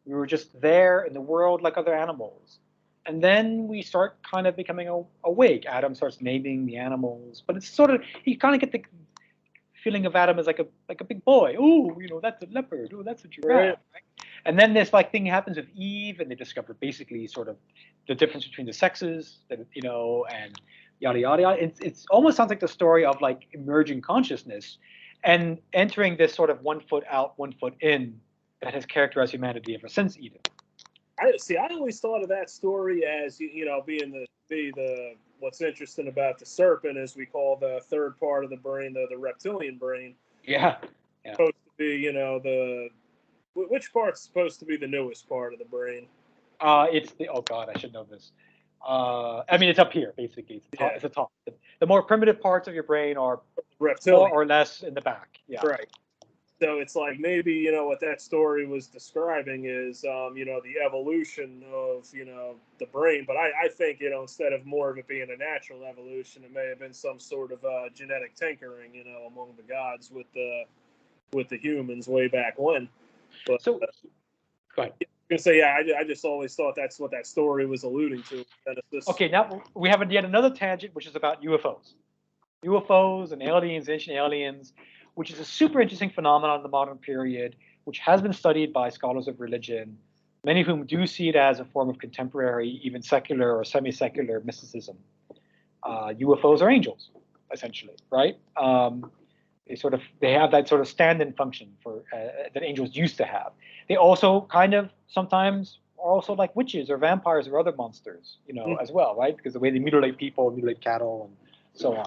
We were just there in the world like other animals. And then we start kind of becoming awake. Adam starts naming the animals, but it's sort of, you kind of get the feeling of Adam as like a big boy. Oh, that's a leopard. Oh, that's a giraffe. Right? And then this like thing happens with Eve, and they discover basically sort of the difference between the sexes, and yada yada yada. It's almost sounds like the story of like emerging consciousness and entering this sort of 1 foot out, 1 foot in that has characterized humanity ever since Eden. I always thought of that story as being the what's interesting about the serpent, as we call the third part of the brain, the reptilian brain. Yeah. Supposed to be which part's supposed to be the newest part of the brain? It's the God, I should know this. I mean, it's up here basically. It's the top. Yeah. It's the top. The more primitive parts of your brain are reptilian, more or less in the back. Yeah. Right. So it's like maybe, what that story was describing is, the evolution of, the brain. But I think, instead of more of it being a natural evolution, it may have been some sort of genetic tinkering, among the gods with the humans way back when. But, so, go ahead. I was gonna say, yeah, I just always thought that's what that story was alluding to. Okay, now we have yet another tangent, which is about UFOs. UFOs and aliens, ancient aliens, which is a super interesting phenomenon in the modern period, which has been studied by scholars of religion, many of whom do see it as a form of contemporary, even secular or semi-secular mysticism. UFOs are angels, essentially, right? They have that sort of stand-in function for that angels used to have. They also kind of sometimes are also like witches or vampires or other monsters, as well, right? Because the way they mutilate people, mutilate cattle, and so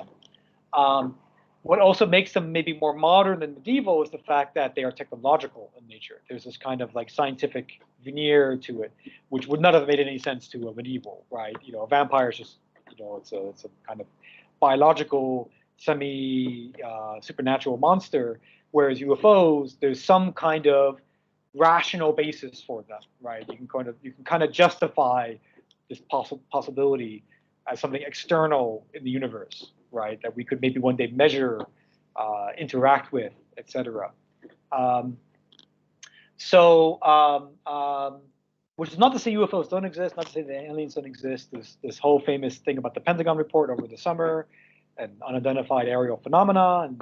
on. What also makes them maybe more modern than medieval is the fact that they are technological in nature. There's this kind of like scientific veneer to it, which would not have made any sense to a medieval, right? A vampire is just, it's a kind of biological, supernatural monster, whereas UFOs, there's some kind of rational basis for them, right? You can kind of justify this possibility as something external in the universe, right? That we could maybe one day measure interact with, etc. Which is not to say UFOs don't exist, not to say that aliens don't exist. There's this whole famous thing about the Pentagon report over the summer and unidentified aerial phenomena, and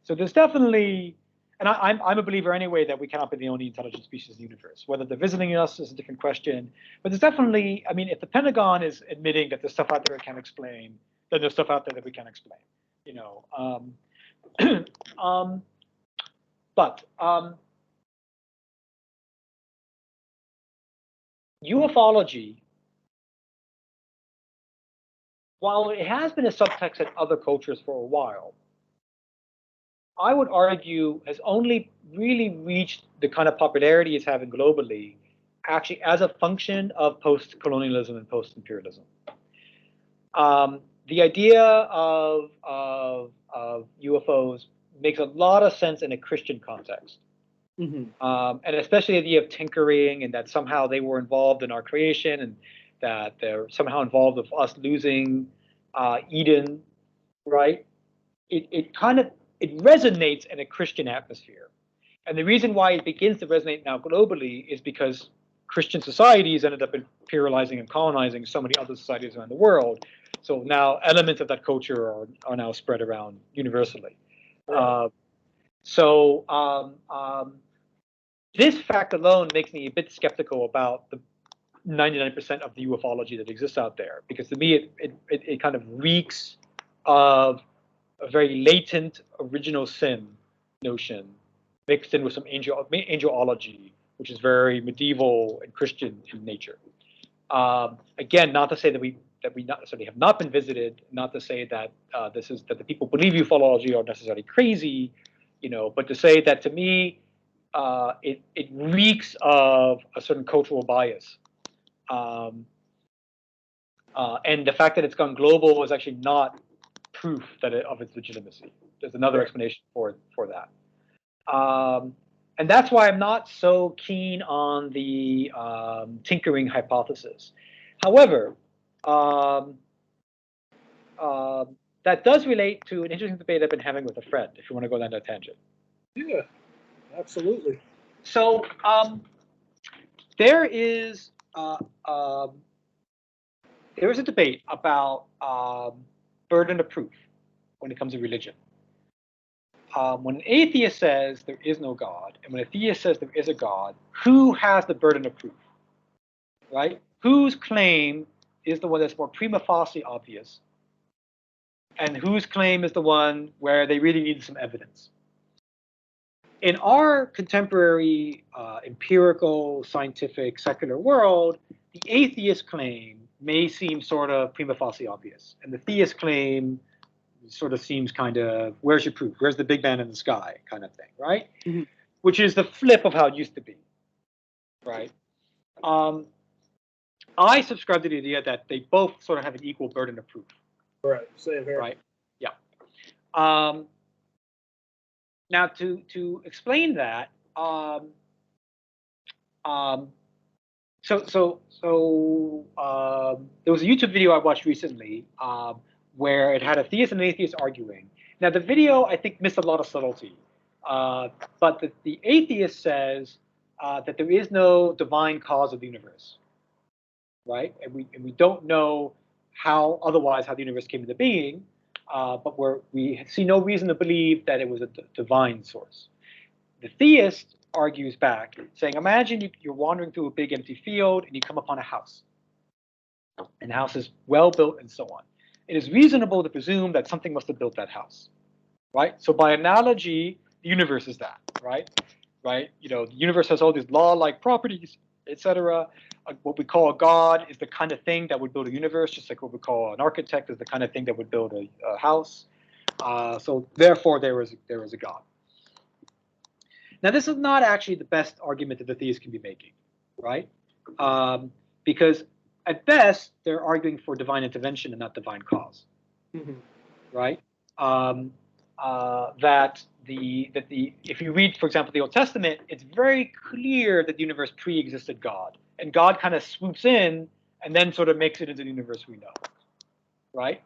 so there's definitely, and I'm a believer anyway that we cannot be the only intelligent species in the universe. Whether they're visiting us is a different question, but there's definitely, I mean, if the Pentagon is admitting that there's stuff out there we can't explain, then there's stuff out there that we can't explain, but ufology, while it has been a subtext in other cultures for a while, I would argue has only really reached the kind of popularity it's having globally, actually as a function of post-colonialism and post-imperialism. The idea of UFOs makes a lot of sense in a Christian context. And especially the idea of tinkering, and that somehow they were involved in our creation, and that they're somehow involved with us losing Eden, right? It resonates in a Christian atmosphere. And the reason why it begins to resonate now globally is because Christian societies ended up imperializing and colonizing so many other societies around the world. So now elements of that culture are now spread around universally. Right. This fact alone makes me a bit skeptical about the 99% of the ufology that exists out there, because to me it kind of reeks of a very latent original sin notion mixed in with some angelology, which is very medieval and Christian in nature. Again, not to say that we not necessarily have not been visited, not to say that that the people who believe ufology are necessarily crazy, but to say that to me it reeks of a certain cultural bias. And the fact that it's gone global is actually not proof of its legitimacy. There's another explanation for that. And that's why I'm not so keen on the tinkering hypothesis. However, that does relate to an interesting debate I've been having with a friend, if you want to go down that tangent. Yeah, absolutely. So there is a debate about burden of proof when it comes to religion. When an atheist says there is no God, and when a theist says there is a God, who has the burden of proof, right? Whose claim is the one that's more prima facie obvious, and whose claim is the one where they really need some evidence? In our contemporary empirical, scientific, secular world, the atheist claim may seem sort of prima facie obvious, and the theist claim sort of seems kind of, where's your proof? Where's the big man in the sky kind of thing, right? Mm-hmm. Which is the flip of how it used to be, right? I subscribe to the idea that they both sort of have an equal burden of proof. Right, same here. Right, yeah. Now, to explain that, there was a YouTube video I watched recently where it had a theist and an atheist arguing. Now, the video, I think, missed a lot of subtlety. But the atheist says that there is no divine cause of the universe, right? And we don't know how the universe came into being, but we see no reason to believe that it was a divine source. The theist argues back, saying, imagine you're wandering through a big empty field and you come upon a house. And the house is well built and so on. It is reasonable to presume that something must have built that house, right? So by analogy, the universe is that, right? Right? The universe has all these law-like properties, etc. What we call a god is the kind of thing that would build a universe, just like what we call an architect is the kind of thing that would build a house. So therefore, there is a god. Now, this is not actually the best argument that the theists can be making, right? Because at best, they're arguing for divine intervention and not divine cause, right? If you read, for example, the Old Testament, it's very clear that the universe pre-existed God, and God kind of swoops in and then sort of makes it into the universe we know, right?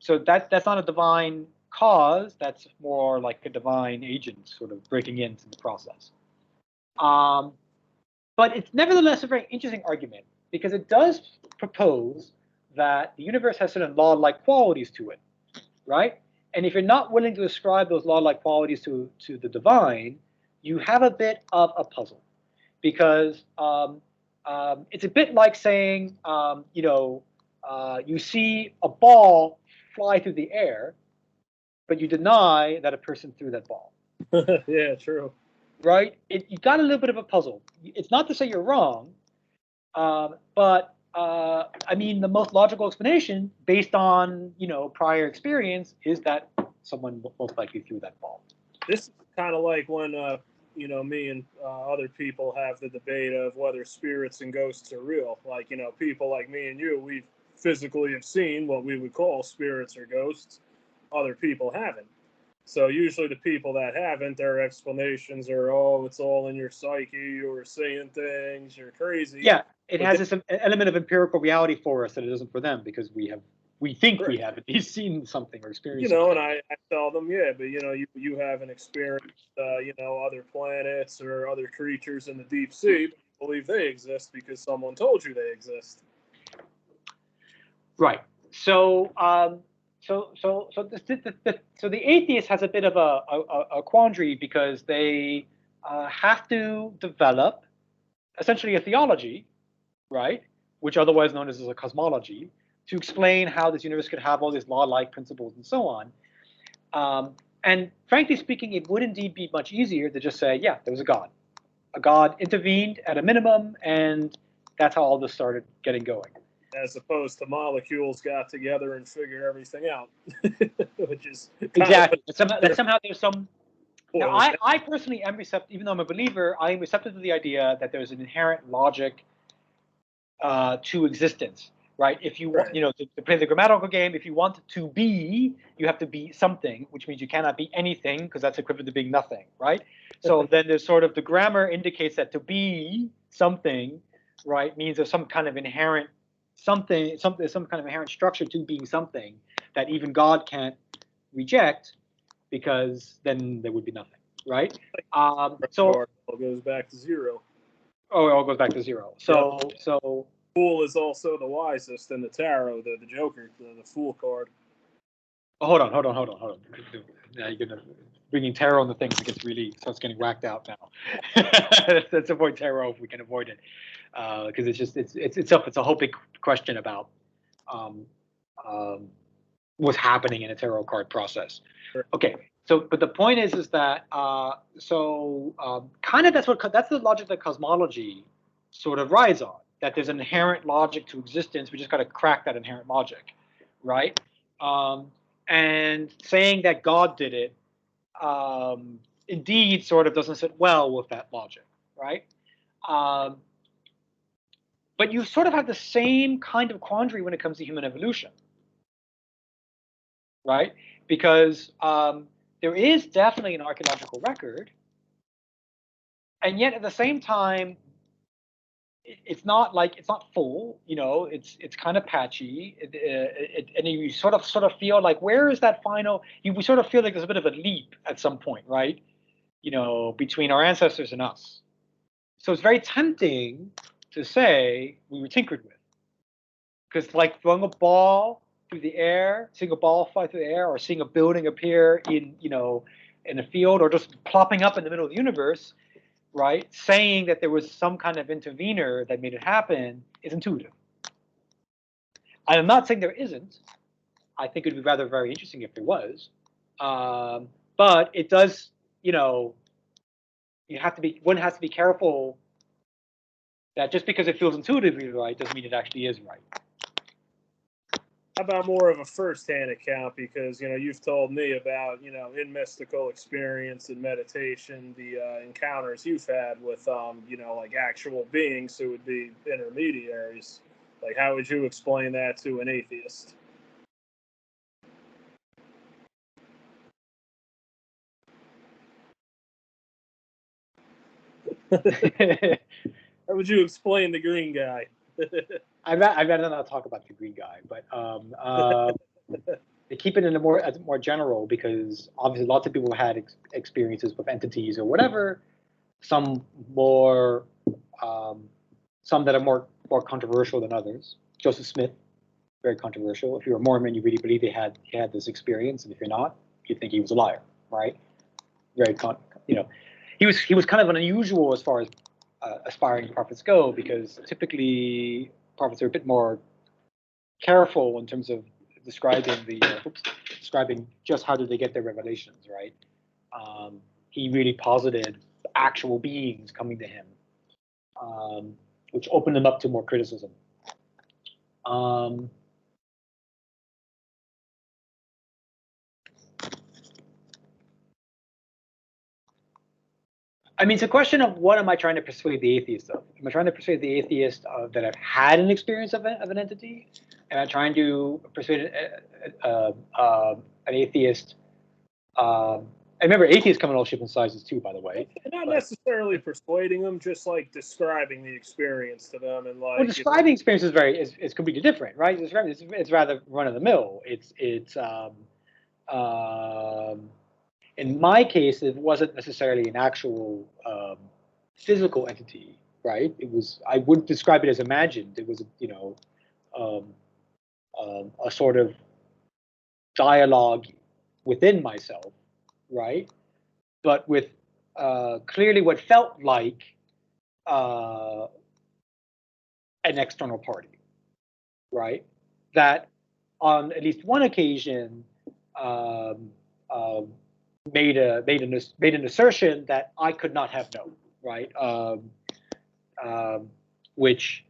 So that's not a divine cause that's more like a divine agent sort of breaking into the process. But it's nevertheless a very interesting argument because it does propose that the universe has certain law-like qualities to it, right? And if you're not willing to ascribe those law-like qualities to the divine, you have a bit of a puzzle, because it's a bit like saying, you see a ball fly through the air, but you deny that a person threw that ball. Yeah, true. Right? You got a little bit of a puzzle. It's not to say you're wrong, but I mean, the most logical explanation, based on prior experience, is that someone most likely threw that ball. This is kind of like when me and other people have the debate of whether spirits and ghosts are real. Like, people like me and you, we physically have seen what we would call spirits or ghosts. Other people haven't. So usually the people that haven't, their explanations are, oh, it's all in your psyche, you're seeing things, you're crazy. Yeah, it has this element of empirical reality for us that it doesn't for them, because we think we have at least seen something or experienced something. And I tell them, yeah, but you haven't experienced other planets or other creatures in the deep sea, but you believe they exist because someone told you they exist. Right. So the atheist has a bit of a quandary, because they have to develop essentially a theology, right, which otherwise known as a cosmology, to explain how this universe could have all these law-like principles and so on. And frankly speaking, it would indeed be much easier to just say, yeah, there was a God. A God intervened at a minimum, and that's how all this started getting going. As opposed to molecules got together and figured everything out, which is exactly. That somehow there's some. Now, I personally am receptive, even though I'm a believer, I am receptive to the idea that there's an inherent logic to existence, right? If you want, to play the grammatical game, if you want to be, you have to be something, which means you cannot be anything, because that's equivalent to being nothing, right? So then there's sort of, the grammar indicates that to be something, right, means there's some kind of inherent some kind of inherent structure to being something that even God can't reject, because then there would be nothing, right? So it all goes back to zero. Oh, it all goes back to zero. So Fool is also the wisest in the tarot, the Joker, the Fool card. Oh, hold on. Now you're gonna bringing tarot on the things, it starts getting whacked out now. Let's avoid tarot if we can avoid it, because it's a whole big question about what's happening in a tarot card process. Sure. Okay, but the point is that kind of that's the logic that cosmology sort of rides on. That there's an inherent logic to existence. We just got to crack that inherent logic, right? And saying that God did it, indeed, sort of doesn't sit well with that logic, right? But you sort of have the same kind of quandary when it comes to human evolution, right? Because there is definitely an archaeological record, and yet at the same time, it's not full, it's kind of patchy, and you sort of feel like, where is that final? We sort of feel like there's a bit of a leap at some point, right? Between our ancestors and us. So it's very tempting to say we were tinkered with, because like throwing a ball through the air, seeing a ball fly through the air, or seeing a building appear in a field, or just plopping up in the middle of the universe, right? Saying that there was some kind of intervener that made it happen is intuitive. I'm not saying there isn't. I think it would be rather very interesting if there was. But it does, one has to be careful that just because it feels intuitively right doesn't mean it actually is right. How about more of a first-hand account? Because you've told me about in mystical experience and meditation, the encounters you've had with like actual beings who would be intermediaries. Like, how would you explain that to an atheist? How would you explain the green guy? I'd rather not talk about the green guy, but keep it in a more general, because obviously lots of people had experiences with entities or whatever. Some more, some that are more controversial than others. Joseph Smith, very controversial. If you're a Mormon, you really believe he had this experience, and if you're not, you think he was a liar, right? Very he was kind of unusual as far as aspiring prophets go, because typically prophets are a bit more careful in terms of describing describing just how did they get their revelations, right? He really posited actual beings coming to him, which opened him up to more criticism. I mean, it's a question of what am I trying to persuade the atheist of? Am I trying to persuade the atheist that I've had an experience of an entity? Am I trying to persuade an atheist? And remember, atheists come in all shapes and sizes too, by the way. Not necessarily persuading them, just like describing the experience to them, and like. Well, describing experience is completely different, right? It's rather run of the mill. In my case, it wasn't necessarily an actual physical entity, right? It was. I wouldn't describe it as imagined. It was, a sort of dialogue within myself, right? But with clearly what felt like an external party, right? That on at least one occasion made an assertion that I could not have known, right? Which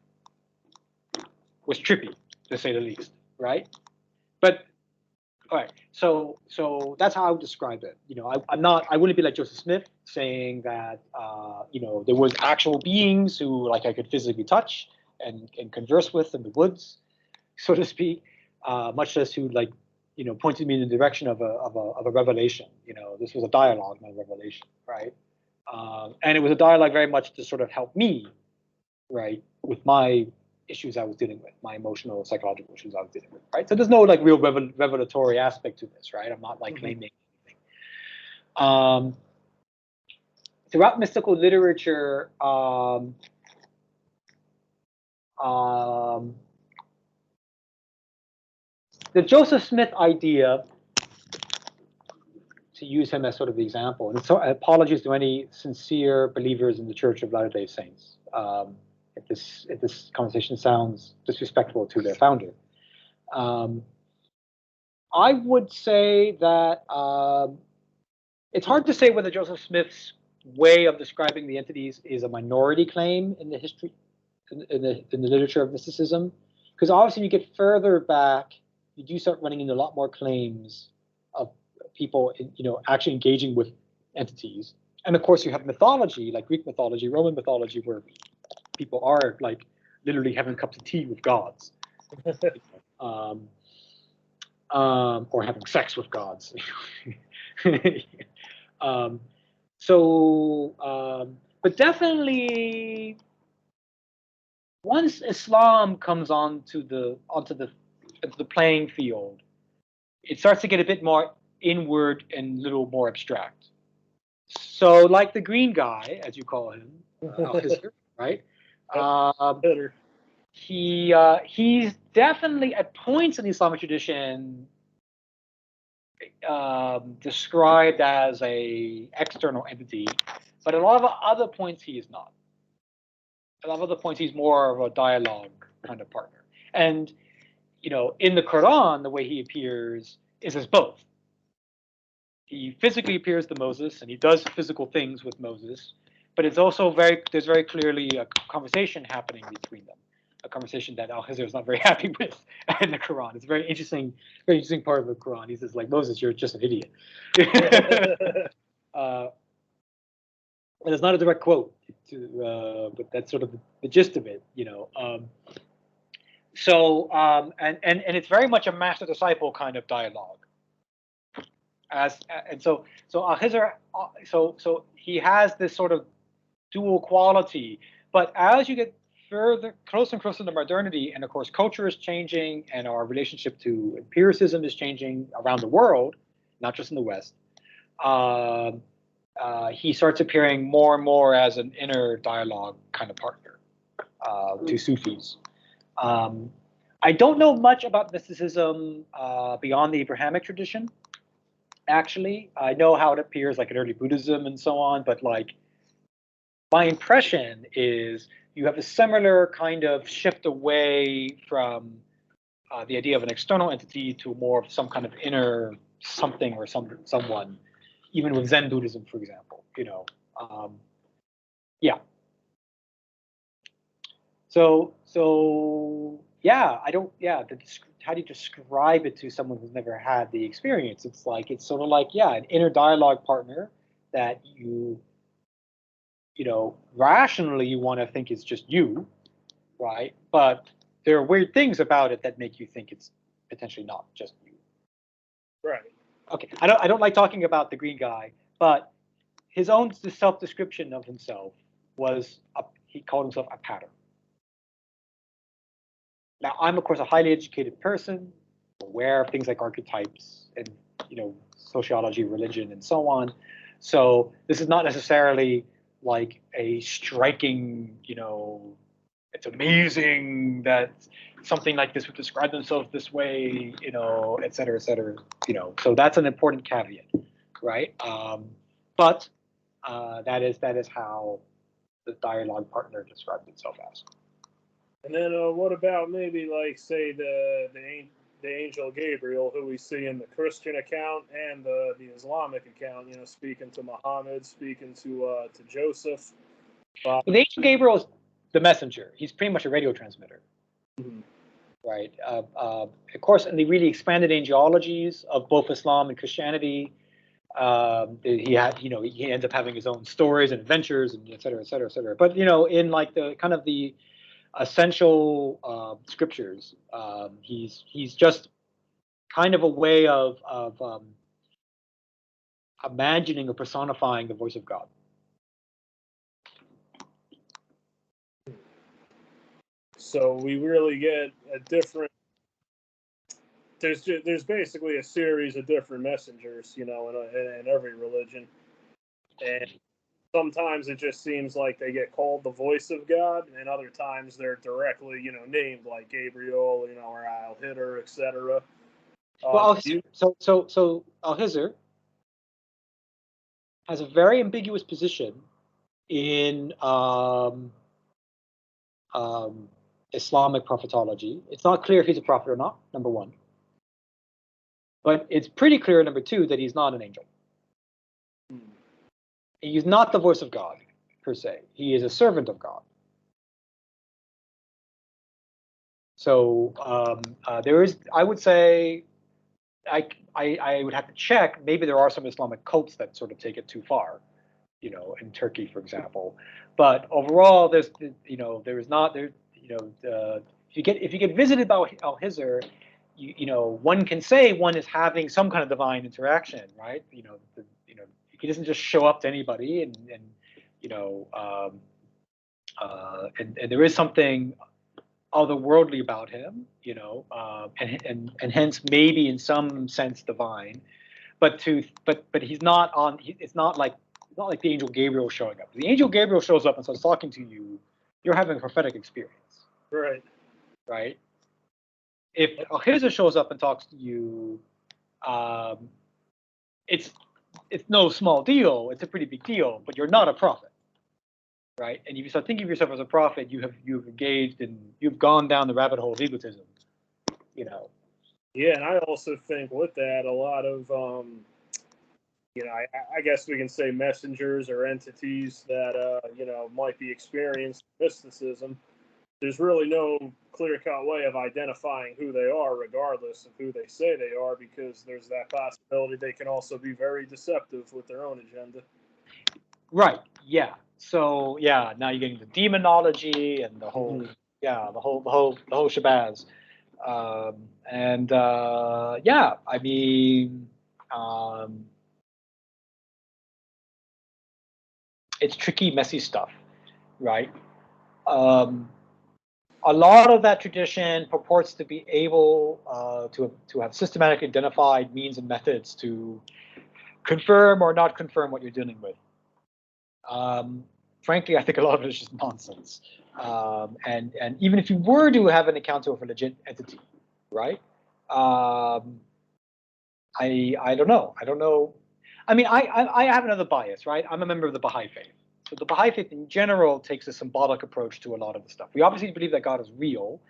was trippy, to say the least, right? But all right, so that's how I would describe it. I wouldn't be like Joseph Smith saying that there was actual beings who like I could physically touch and converse with in the woods, so to speak, much less who like pointed me in the direction of a revelation. This was a dialogue, not a revelation, right? And it was a dialogue very much to sort of help me, right, with my issues I was dealing with, my emotional, psychological issues I was dealing with, right? So there's no like real revelatory aspect to this, right? I'm not like claiming anything. Throughout mystical literature, the Joseph Smith idea, to use him as sort of the example, and so apologies to any sincere believers in the Church of Latter-day Saints, if this conversation sounds disrespectful to their founder. I would say that it's hard to say whether Joseph Smith's way of describing the entities is a minority claim in the history, in the literature of mysticism, because obviously you get further back, you do start running into a lot more claims of people, actually engaging with entities. And of course, you have mythology, like Greek mythology, Roman mythology, where people are like literally having cups of tea with gods, or having sex with gods. But definitely, once Islam comes onto the playing field, it starts to get a bit more inward and a little more abstract. So, like the green guy, as you call him, right? He's definitely at points in the Islamic tradition described as a external entity, but at a lot of other points he is not. At a lot of other points he's more of a dialogue kind of partner. And in the Quran, the way he appears is as both. He physically appears to Moses, and he does physical things with Moses, but it's also there's very clearly a conversation happening between them, a conversation that Al-Khizr is not very happy with in the Quran. It's a very interesting part of the Quran. He says, like, Moses, you're just an idiot. And it's not a direct quote, but that's sort of the gist of it, So it's very much a master-disciple kind of dialogue. So Al-Khizr, so he has this sort of dual quality, but as you get closer and closer to modernity, and of course culture is changing, and our relationship to empiricism is changing around the world, not just in the West. He starts appearing more and more as an inner dialogue kind of partner to Sufis. I don't know much about mysticism beyond the Abrahamic tradition. Actually, I know how it appears like in early Buddhism and so on, but like my impression is you have a similar kind of shift away from the idea of an external entity to more of some kind of inner something or someone, even with Zen Buddhism, for example. Yeah. So yeah, I don't. Yeah, how do you describe it to someone who's never had the experience? It's sort of like, yeah, an inner dialogue partner that you rationally you want to think it's just you, right? But there are weird things about it that make you think it's potentially not just you. Right. Okay, I don't like talking about the green guy, but his own self-description of himself was he called himself a pattern. Now, I'm of course a highly educated person, aware of things like archetypes and sociology, religion, and so on. So this is not necessarily like a striking, it's amazing that something like this would describe themselves this way, et cetera, et cetera. So that's an important caveat, right? But that is how the dialogue partner described itself as. And then what about maybe like say the angel Gabriel, who we see in the Christian account and the Islamic account? Speaking to Muhammad, speaking to Joseph. The angel Gabriel is the messenger. He's pretty much a radio transmitter. Mm-hmm. Right. Of course, in the really expanded angelologies of both Islam and Christianity, he ends up having his own stories and adventures and et cetera, et cetera, et cetera. But in like the kind of the essential scriptures, he's just kind of a way of imagining or personifying the voice of God. So we really get a different. There's basically a series of different messengers, in every religion, and sometimes it just seems like they get called the voice of God, and other times they're directly, named like Gabriel, or Al-Hidr, etc. Well, so Al-Hizr has a very ambiguous position in Islamic prophetology. It's not clear if he's a prophet or not, number one. But it's pretty clear, number two, that he's not an angel. He's not the voice of God, per se. He is a servant of God. So there is, I would say, I would have to check. Maybe there are some Islamic cults that sort of take it too far, in Turkey, for example. But overall, there is not there. If you get visited by Al-Hizr, one can say one is having some kind of divine interaction, right? He doesn't just show up to anybody, and there is something otherworldly about him, and hence maybe in some sense divine, but he's not on. It's not like the angel Gabriel showing up. The angel Gabriel shows up and starts talking to you. You're having a prophetic experience, Right? Right. If Al-Hizr shows up and talks to you, it's no small deal. It's a pretty big deal, but you're not a prophet. Right, and if you start thinking of yourself as a prophet, you've engaged and you've gone down the rabbit hole of egotism. Yeah, and I also think with that a lot of I guess we can say messengers or entities that might be experienced mysticism. There's really no clear-cut way of identifying who they are, regardless of who they say they are, because there's that possibility they can also be very deceptive with their own agenda. Right. Yeah. So yeah, now you're getting the demonology and the whole, the whole shabazz, yeah, I mean, it's tricky, messy stuff, right? a lot of that tradition purports to be able to have systematically identified means and methods to confirm or not confirm what you're dealing with. Frankly, I think a lot of it is just nonsense. And even if you were to have an encounter with a legit entity, right? I don't know. I don't know. I mean, I have another bias, right? I'm a member of the Baha'i faith. So the Baha'i faith in general takes a symbolic approach to a lot of the stuff. We obviously believe that God is real.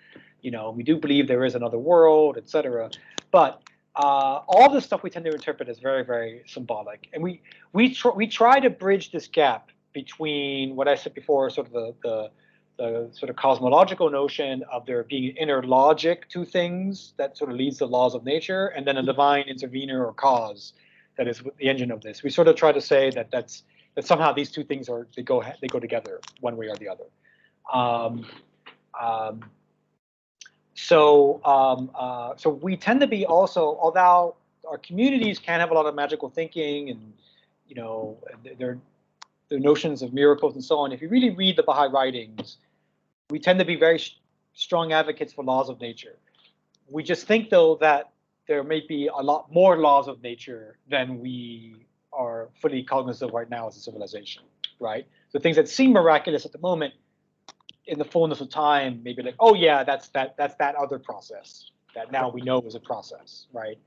You know, we do believe there is another world, etc. But all this stuff we tend to interpret as very, very symbolic. And we try to bridge this gap between what I said before, sort of the sort of cosmological notion of there being an inner logic to things that sort of leads to laws of nature, and then a divine intervener or cause that is the engine of this. We sort of try to say that somehow these two things they go together one way or the other. So we tend to be also, although our communities can have a lot of magical thinking and their notions of miracles and so on. If you really read the Baha'i writings, we tend to be very strong advocates for laws of nature. We just think, though, that there may be a lot more laws of nature than we are fully cognizant of right now as a civilization, right? So things that seem miraculous at the moment, in the fullness of time, maybe like, oh yeah, that's that other process that now we know is a process, right?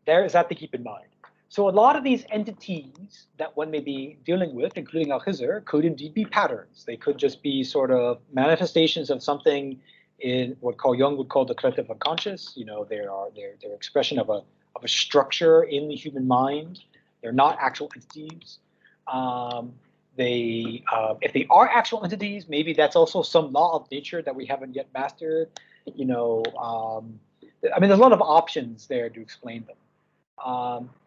There is that to keep in mind. So a lot of these entities that one may be dealing with, including Al-Khizr, could indeed be patterns. They could just be sort of manifestations of something in what Jung would call the collective unconscious. They're expression of a structure in the human mind. They're not actual entities. If they are actual entities, maybe that's also some law of nature that we haven't yet mastered. I mean, there's a lot of options there to explain them.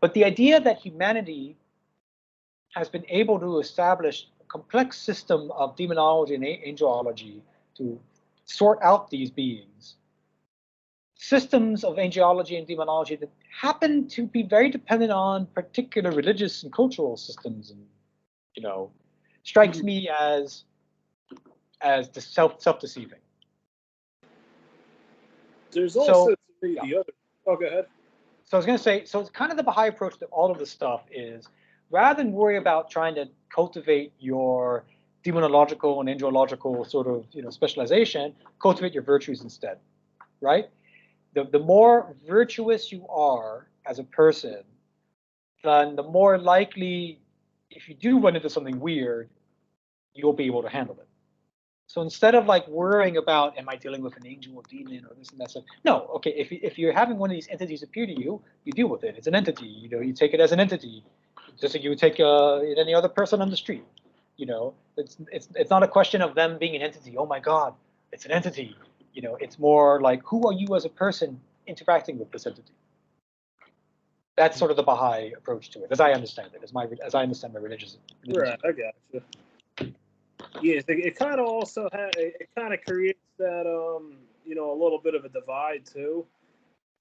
But the idea that humanity has been able to establish a complex system of demonology and angelology to sort out these beings, systems of angelology and demonology that happen to be very dependent on particular religious and cultural systems, and strikes me as the self-deceiving. There's also the other. Oh, go ahead. So I was going to say, so it's kind of the Baha'i approach to all of this stuff is, rather than worry about trying to cultivate your demonological and angelological sort of specialization, cultivate your virtues instead, right? The more virtuous you are as a person, then the more likely, if you do run into something weird, you'll be able to handle it. So instead of like worrying about, am I dealing with an angel or demon or this and that stuff? No, okay, if you're having one of these entities appear to you, you deal with it. It's an entity, you take it as an entity, just like you would take any other person on the street. It's not a question of them being an entity. Oh my God, it's an entity. It's more like, who are you as a person interacting with this entity? That's sort of the Baha'i approach to it, as I understand it, as I understand my religious. Right, I got you. Yeah, it kind of also it kind of creates that a little bit of a divide too,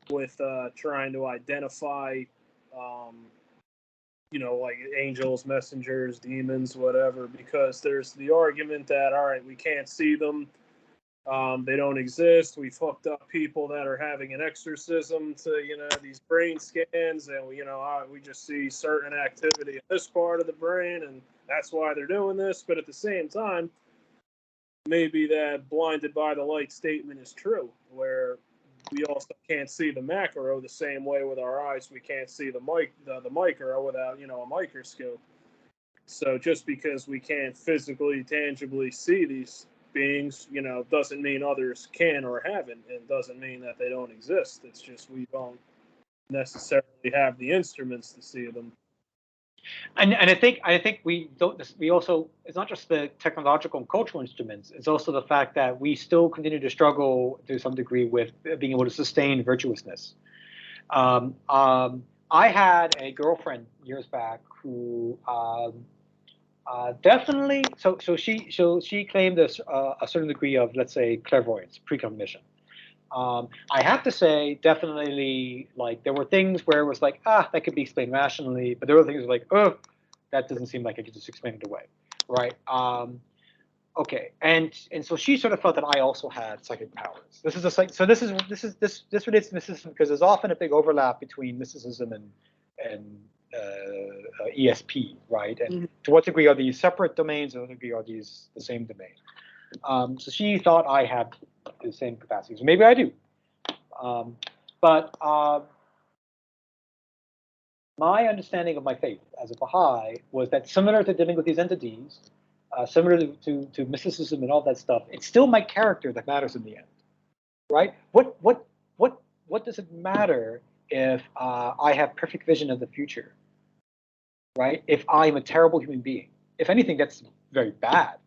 with trying to identify like angels, messengers, demons, whatever, because there's the argument that, all right, we can't see them, they don't exist. We've hooked up people that are having an exorcism to these brain scans, and we just see certain activity in this part of the brain, and that's why they're doing this. But at the same time, maybe that blinded by the light statement is true, where we also can't see the macro the same way with our eyes. We can't see the micro without a microscope. So just because we can't physically, tangibly see these beings, doesn't mean others can or haven't, and doesn't mean that they don't exist. It's just we don't necessarily have the instruments to see them. And I think we also, it's not just the technological and cultural instruments, it's also the fact that we still continue to struggle to some degree with being able to sustain virtuousness. I had a girlfriend years back who definitely, so she claimed a certain degree of, let's say, clairvoyance, precognition. I have to say, definitely, like, there were things where it was like, that could be explained rationally, but there were things like, that doesn't seem like I could just explain it away, right? Okay, and so she sort of felt that I also had psychic powers. This is a psych. So this relates to mysticism because there's often a big overlap between mysticism and ESP, right? And to what degree are these separate domains? To what degree are these the same domain? So she thought I had the same capacities. Maybe I do, but my understanding of my faith as a Baha'i was that similar to dealing with these entities. Similar to mysticism and all that stuff, it's still my character that matters in the end, right? What does it matter if I have perfect vision of the future, right? If I'm a terrible human being, if anything, that's very bad.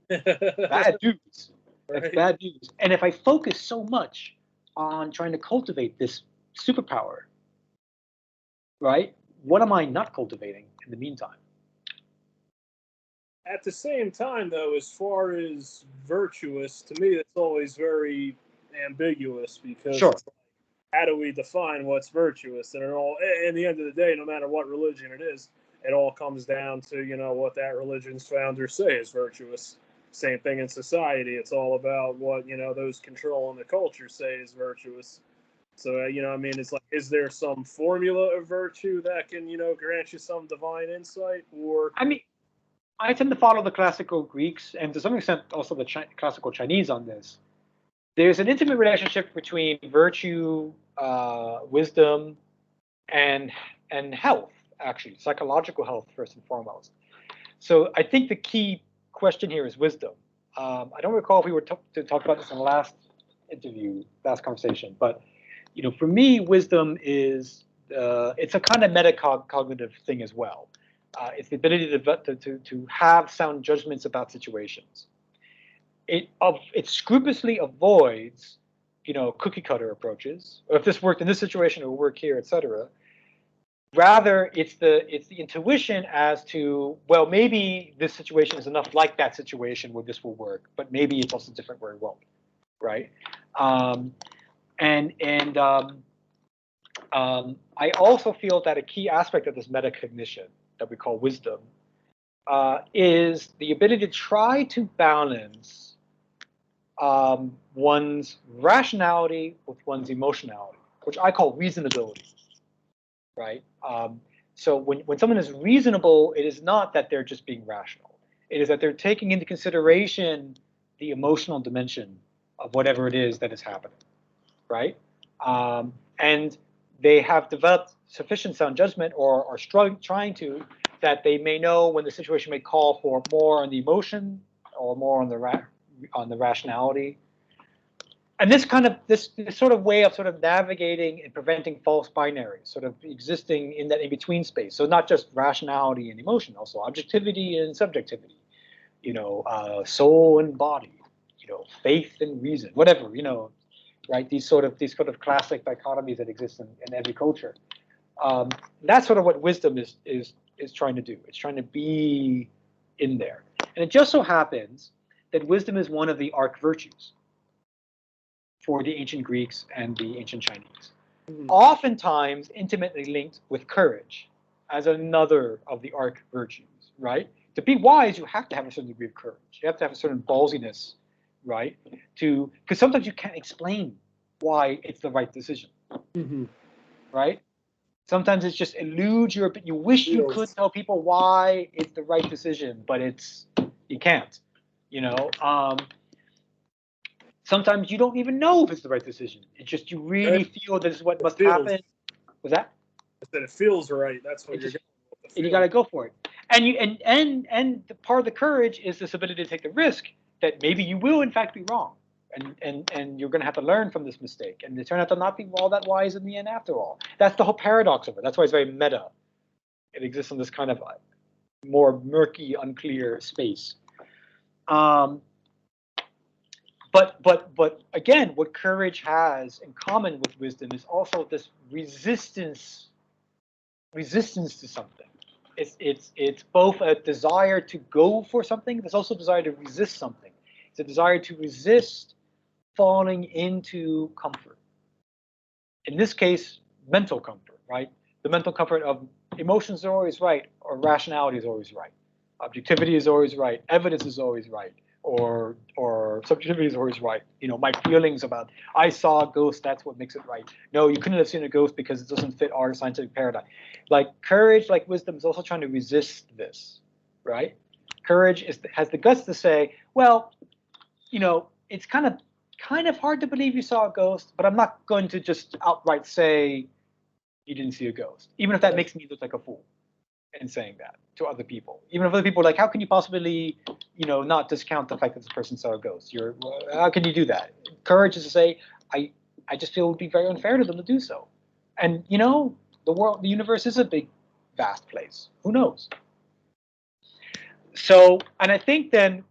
Bad news. That's Right. bad news. And if I focus so much on trying to cultivate this superpower, right? What am I not cultivating in the meantime? At the same time, though, as far as virtuous, to me, it's always very ambiguous because Sure. it's like, how do we define what's virtuous? And in the end of the day, no matter what religion it is, it all comes down to what that religion's founders say is virtuous. Same thing in society; it's all about what those controlling the culture say is virtuous. So I mean, it's like, is there some formula of virtue that can grant you some divine insight, or I mean, I tend to follow the classical Greeks and to some extent also the classical Chinese on this. There's an intimate relationship between virtue, wisdom, and health, actually, psychological health first and foremost. So I think the key question here is wisdom. I don't recall if we were to talk about this in the last interview, last conversation, but for me, wisdom is it's a kind of metacognitive thing as well. It's the ability to have sound judgments about situations. It scrupulously avoids, cookie cutter approaches. Or if this worked in this situation, it will work here, etc. Rather, it's the intuition as to, well, maybe this situation is enough like that situation where this will work, but maybe it's also different where it won't, right? I also feel that a key aspect of this metacognition that we call wisdom is the ability to try to balance one's rationality with one's emotionality, which I call reasonability, right? So when someone is reasonable, it is not that they're just being rational. It is that they're taking into consideration the emotional dimension of whatever it is that is happening, right? And they have developed sufficient sound judgment or are trying to, that they may know when the situation may call for more on the emotion or more on the rationality. And this sort of way of sort of navigating and preventing false binaries, sort of existing in that in-between space. So not just rationality and emotion, also objectivity and subjectivity, soul and body, faith and reason, whatever, right? These sort of classic dichotomies that exist in every culture. That's sort of what wisdom is trying to do. It's trying to be in there. And it just so happens that wisdom is one of the arc virtues for the ancient Greeks and the ancient Chinese. Oftentimes intimately linked with courage as another of the arc virtues, right? To be wise, you have to have a certain degree of courage. You have to have a certain ballsiness, right? Because sometimes you can't explain why it's the right decision, right? Sometimes it's just eludes you wish you could tell people why it's the right decision, but you can't, sometimes you don't even know if it's the right decision. It's just you really feel this is what must happen. Was that? I said it feels right. That's what you're getting. And you got to go for it. And the part of the courage is this ability to take the risk that maybe you will in fact be wrong, and you're going to have to learn from this mistake, and it turned out to not be all that wise in the end after all. That's the whole paradox of it. That's why it's very meta. It exists in this kind of more murky, unclear space. But again, what courage has in common with wisdom is also this resistance to something. It's both a desire to go for something. There's also a desire to resist something. It's a desire to resist falling into comfort. In this case, mental comfort, right? The mental comfort of emotions are always right, or rationality is always right. Objectivity is always right. Evidence is always right. or subjectivity is always right. You know, my feelings about I saw a ghost, that's what makes it right. No, you couldn't have seen a ghost because it doesn't fit our scientific paradigm. Like courage, like wisdom, is also trying to resist this, right? Courage has the guts to say, well, you know, it's kind of hard to believe you saw a ghost, but I'm not going to just outright say you didn't see a ghost, even if that makes me look like a fool in saying that to other people. Even if other people are like, how can you possibly, you know, not discount the fact that this person saw a ghost? How can you do that? Courage is to say, I just feel it would be very unfair to them to do so. And you know, the universe is a big, vast place. Who knows? So, and I think then,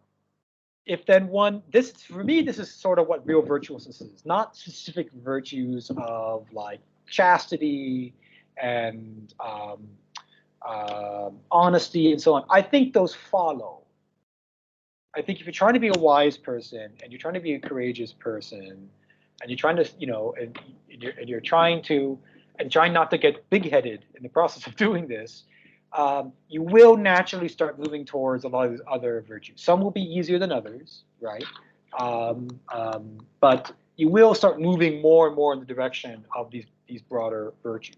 if then one, this for me, this is sort of what real virtuousness is, not specific virtues of like chastity and honesty and so on. I think those follow. I think if you're trying to be a wise person and you're trying to be a courageous person and you're trying to, you know, and you're trying to, and trying not to get big-headed in the process of doing this, you will naturally start moving towards a lot of these other virtues. Some will be easier than others, right? But you will start moving more and more in the direction of these broader virtues.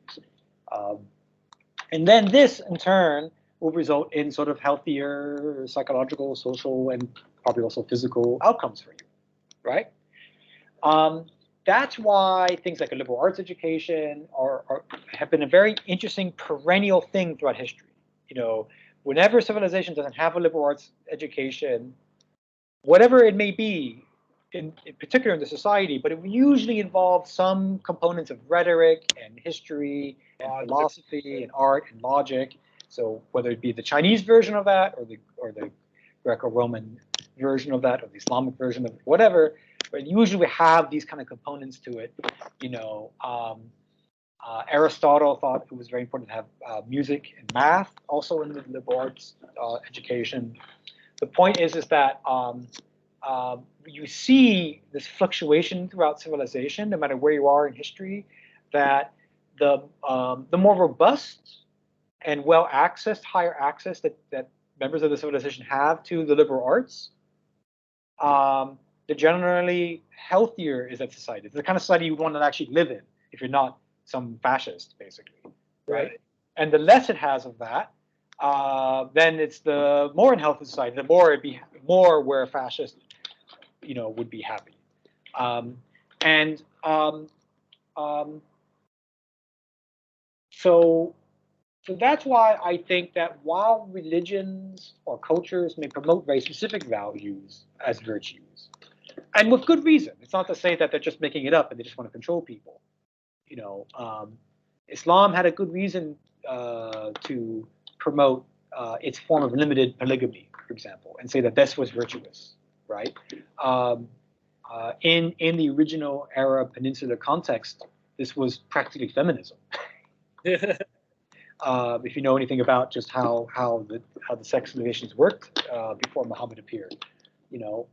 And then this, in turn, will result in sort of healthier psychological, social, and probably also physical outcomes for you, right? That's why things like a liberal arts education have been a very interesting perennial thing throughout history. You know, whenever civilization doesn't have a liberal arts education, whatever it may be, in particular in the society, but it usually involves some components of rhetoric and history and philosophy and art and logic. So whether it be the Chinese version of that or the Greco-Roman version of that or the Islamic version of it, whatever, but usually we have these kind of components to it. You know, Aristotle thought it was very important to have music and math also in the liberal arts education. The point is that you see this fluctuation throughout civilization, no matter where you are in history, that the more robust and well-accessed, higher access that members of the civilization have to the liberal arts, the generally healthier is that society. It's the kind of society you want to actually live in if you're not some fascist, basically, right? And the less it has of that, then it's the more unhealthy society. The more it'd be more where a fascist, you know, would be happy. So that's why I think that while religions or cultures may promote very specific values as virtues, and with good reason, it's not to say that they're just making it up and they just want to control people. You know, Islam had a good reason to promote its form of limited polygamy, for example, and say that this was virtuous, right? In the original Arab Peninsula context, this was practically feminism. If you know anything about just how the sex relations worked before Muhammad appeared, you know.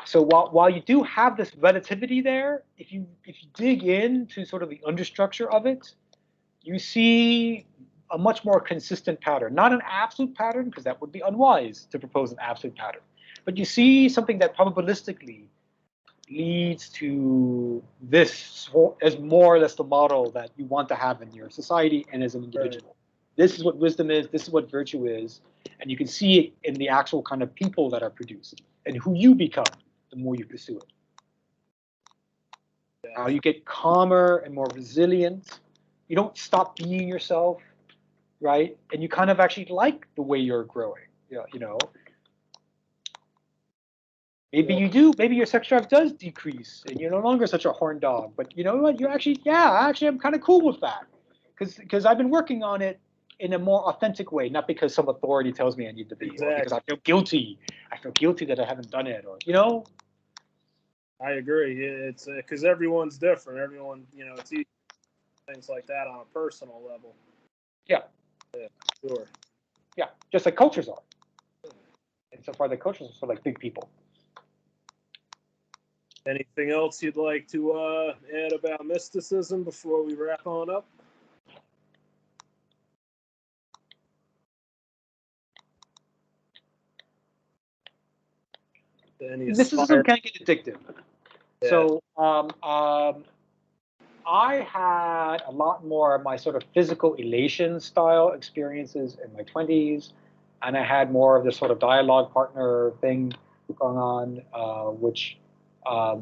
So while you do have this relativity there, if you dig into sort of the understructure of it, you see a much more consistent pattern. Not an absolute pattern, because that would be unwise to propose an absolute pattern. But you see something that probabilistically leads to this as more or less the model that you want to have in your society and as an individual. This is what wisdom is, this is what virtue is, and you can see it in the actual kind of people that are produced and who you become the more you pursue it. You get calmer and more resilient. You don't stop being yourself, right? And you kind of actually like the way you're growing, you know. Maybe you do. Maybe your sex drive does decrease, and you're no longer such a horn dog. But you know what? You're actually, I'm kind of cool with that, because I've been working on it in a more authentic way, not because some authority tells me I need to be, or because I feel guilty. I feel guilty that I haven't done it, or you know. I agree. It's because everyone's different. Everyone, you know, it's easy things like that on a personal level. Yeah. Sure. Yeah, just like cultures are. And so far, the cultures are sort of like big people. Anything else you'd like to add about mysticism before we wrap on up? Any Mysticism can get addictive. Yeah. So I had a lot more of my sort of physical elation style experiences in my 20s, and I had more of this sort of dialogue partner thing going on, which I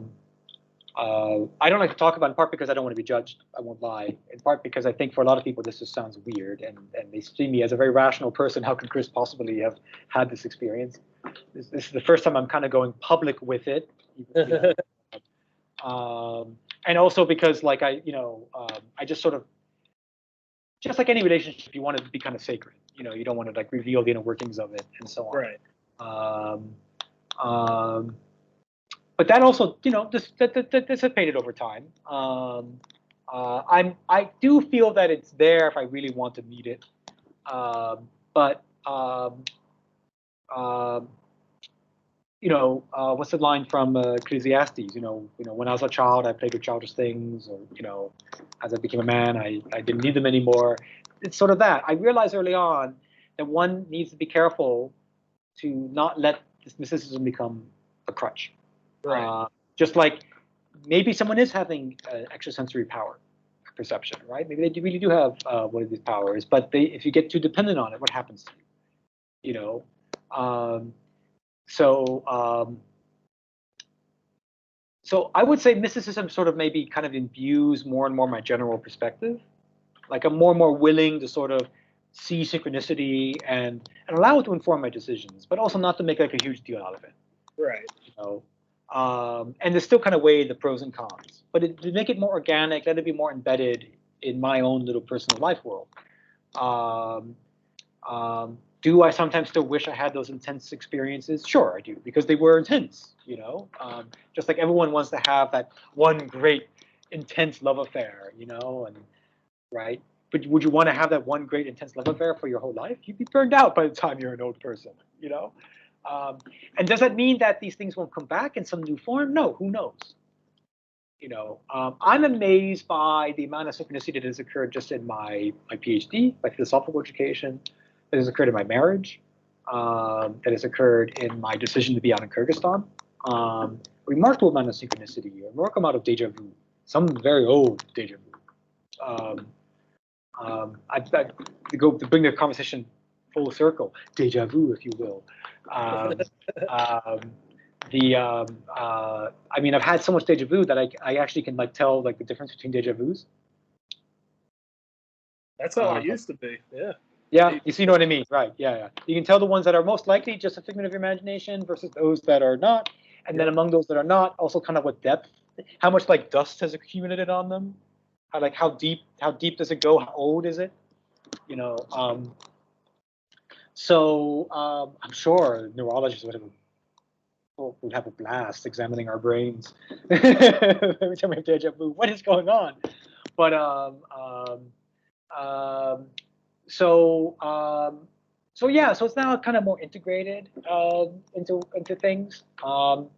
don't like to talk about, in part because I don't want to be judged. I won't lie. In part because I think for a lot of people this just sounds weird, and they see me as a very rational person. How could Chris possibly have had this experience? This is the first time I'm kind of going public with it. And also because, like, I just sort of, just like any relationship, you want it to be kind of sacred. You know, you don't want to like reveal the inner workings of it and so on. Right. But that also, that dissipated over time. I do feel that it's there if I really want to meet it. But what's the line from Ecclesiastes? When I was a child, I played with childish things, or as I became a man, I didn't need them anymore. It's sort of that. I realized early on that one needs to be careful to not let this mysticism become a crutch. Right. Just like maybe someone is having extrasensory power perception, right? Maybe they really do have one of these powers, but if you get too dependent on it, what happens to you? So I would say mysticism sort of maybe kind of imbues more and more my general perspective. Like I'm more and more willing to sort of see synchronicity and allow it to inform my decisions, but also not to make like a huge deal out of it. Right. And to still kind of weigh the pros and cons, but to make it more organic, let it be more embedded in my own little personal life world. Do I sometimes still wish I had those intense experiences? Sure, I do, because they were intense, just like everyone wants to have that one great intense love affair, and right? But would you want to have that one great intense love affair for your whole life? You'd be burned out by the time you're an old person, and does that mean that these things won't come back in some new form? No, who knows? I'm amazed by the amount of synchronicity that has occurred just in my PhD, my philosophical education, that has occurred in my marriage, that has occurred in my decision to be out in Kyrgyzstan. Remarkable amount of synchronicity, a remarkable amount of deja vu, some very old deja vu. To bring the conversation full circle, deja vu, if you will. I mean, I've had so much deja vu that I actually can like tell like the difference between deja vus. That's how I used to be. Yeah. Yeah, you see what I mean, right? Yeah. You can tell the ones that are most likely just a figment of your imagination versus those that are not, and then among those that are not, also kind of what depth, how much like dust has accumulated on them, how deep does it go? How old is it? So I'm sure neurologists would have a blast examining our brains every time we have deja vu. What is going on? But so it's now kind of more integrated into things, and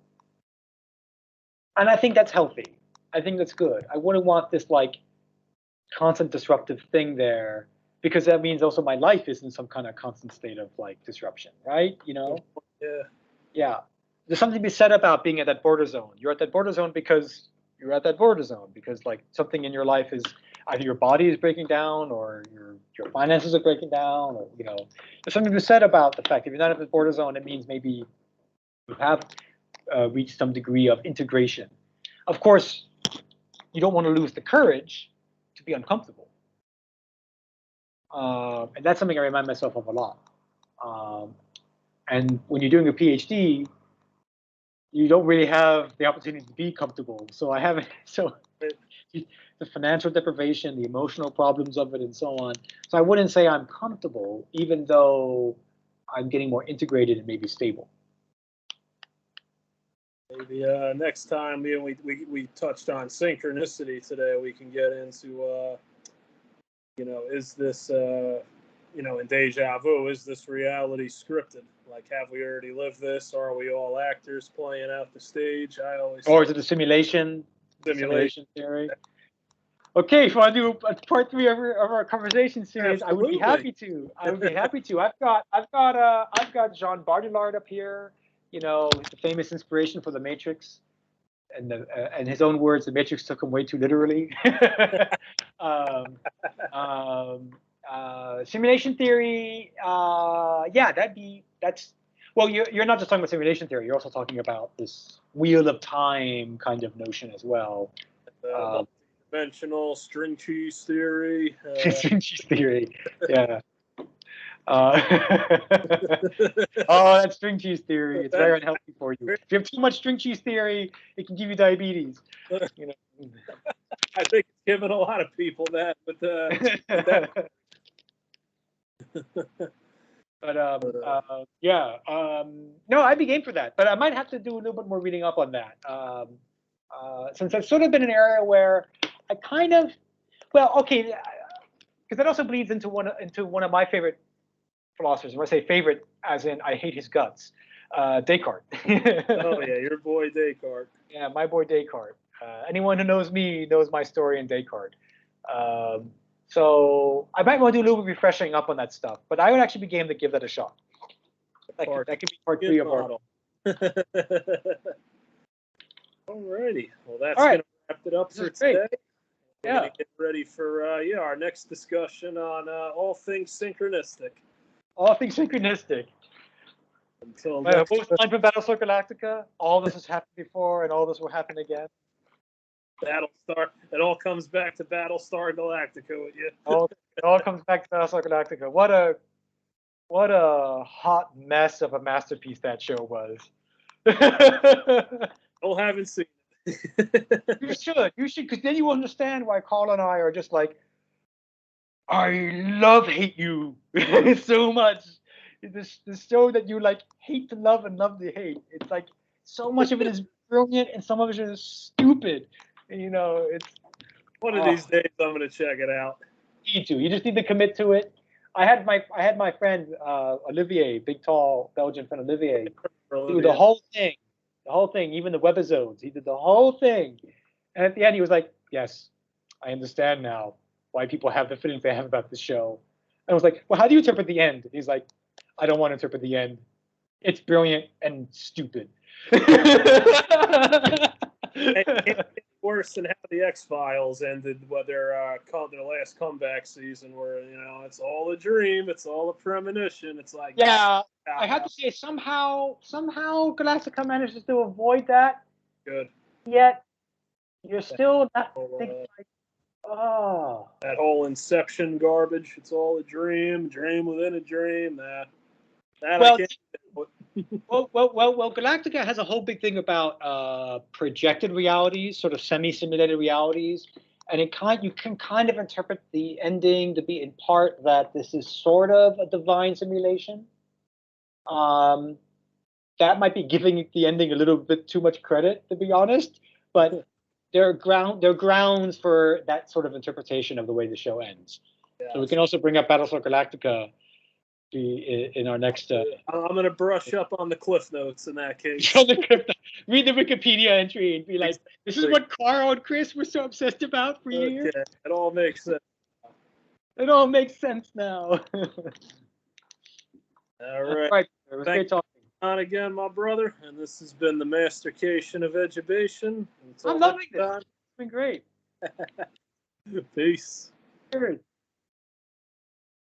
I think that's healthy. I think that's good. I wouldn't want this like constant disruptive thing there, because that means also my life is in some kind of constant state of like disruption, right? Yeah. There's something to be said about being at that border zone. You're at that border zone because you're at that border zone because like something in your life is either your body is breaking down or your finances are breaking down, or there's something to be said about the fact if you're not at the border zone, it means maybe you have reached some degree of integration. Of course, you don't want to lose the courage to be uncomfortable. And that's something I remind myself of a lot. And when you're doing a PhD, you don't really have the opportunity to be comfortable. So the financial deprivation, the emotional problems of it, and so on. So I wouldn't say I'm comfortable, even though I'm getting more integrated and maybe stable. Maybe next time we touched on synchronicity today, we can get into is this in deja vu, is this reality scripted? Like, have we already lived this, or are we all actors playing out the stage? Or is it a simulation theory? Okay, if you want to do a part 3 of our conversation series, absolutely. I would be happy to. I've got Jean Bardillard up here. the famous inspiration for the Matrix, and and his own words, the Matrix took him way too literally. Simulation theory, yeah, that's. Well, you're not just talking about simulation theory. You're also talking about this wheel of time kind of notion as well. Multi-dimensional string cheese theory. String cheese theory, yeah. Oh, that string cheese theory. It's very unhealthy for you. If you have too much string cheese theory, it can give you diabetes. I think it's given a lot of people that, but yeah. No, I'd be game for that, but I might have to do a little bit more reading up on that. Since I've sort of been in an area where I kind of, okay, because that also bleeds into one of my favorite philosophers. When I say favorite, as in I hate his guts, Descartes. Oh yeah, your boy Descartes. Yeah, my boy Descartes. Anyone who knows me knows my story in Descartes. So I might want to do a little bit refreshing up on that stuff, but I would actually be game to give that a shot. That could be part 3 of our. Alrighty, well that's gonna wrap it up for today. We're gonna get ready for our next discussion on all things synchronistic. All things synchronistic. Until both line from Battlestar Galactica. All this has happened before, and all this will happen again. Battlestar. It all comes back to Battlestar Galactica with you. It all comes back to Battlestar Galactica. What a hot mess of a masterpiece that show was. I haven't seen it. You should, because then you understand why Carl and I are just like, I hate you so much. This show that you like hate to love and love to hate. It's like so much of it is brilliant and some of it is stupid. It's one of these days I'm gonna check it out. You too. You just need to commit to it. I had my friend Olivier, big tall Belgian friend Olivier, do the whole thing, even the webisodes. He did the whole thing, and at the end he was like, "Yes, I understand now why people have the feelings they have about this show." And I was like, "Well, how do you interpret the end?" And he's like, "I don't want to interpret the end. It's brilliant and stupid." Worse than how the X-Files ended, their last comeback season, where it's all a dream, it's all a premonition. It's like, yeah, I have to say somehow Galactica manages to avoid that. Good. Yet you're still not thinking like, that whole Inception garbage. It's all a dream within a dream. Well, Galactica has a whole big thing about projected realities, sort of semi-simulated realities, and you can kind of interpret the ending to be in part that this is sort of a divine simulation. That might be giving the ending a little bit too much credit, to be honest, but there are grounds for that sort of interpretation of the way the show ends. Yeah. So we can also bring up Battlestar Galactica in our next. I'm going to brush up on the cliff notes in that case. Read the Wikipedia entry and be like, "This is what Carl and Chris were so obsessed about for years." It all makes sense. It all makes sense now. All right. It was great talking. On again, my brother, and this has been the Mastercation of Edubation. I'm loving this. It's been great. Peace. Cheers.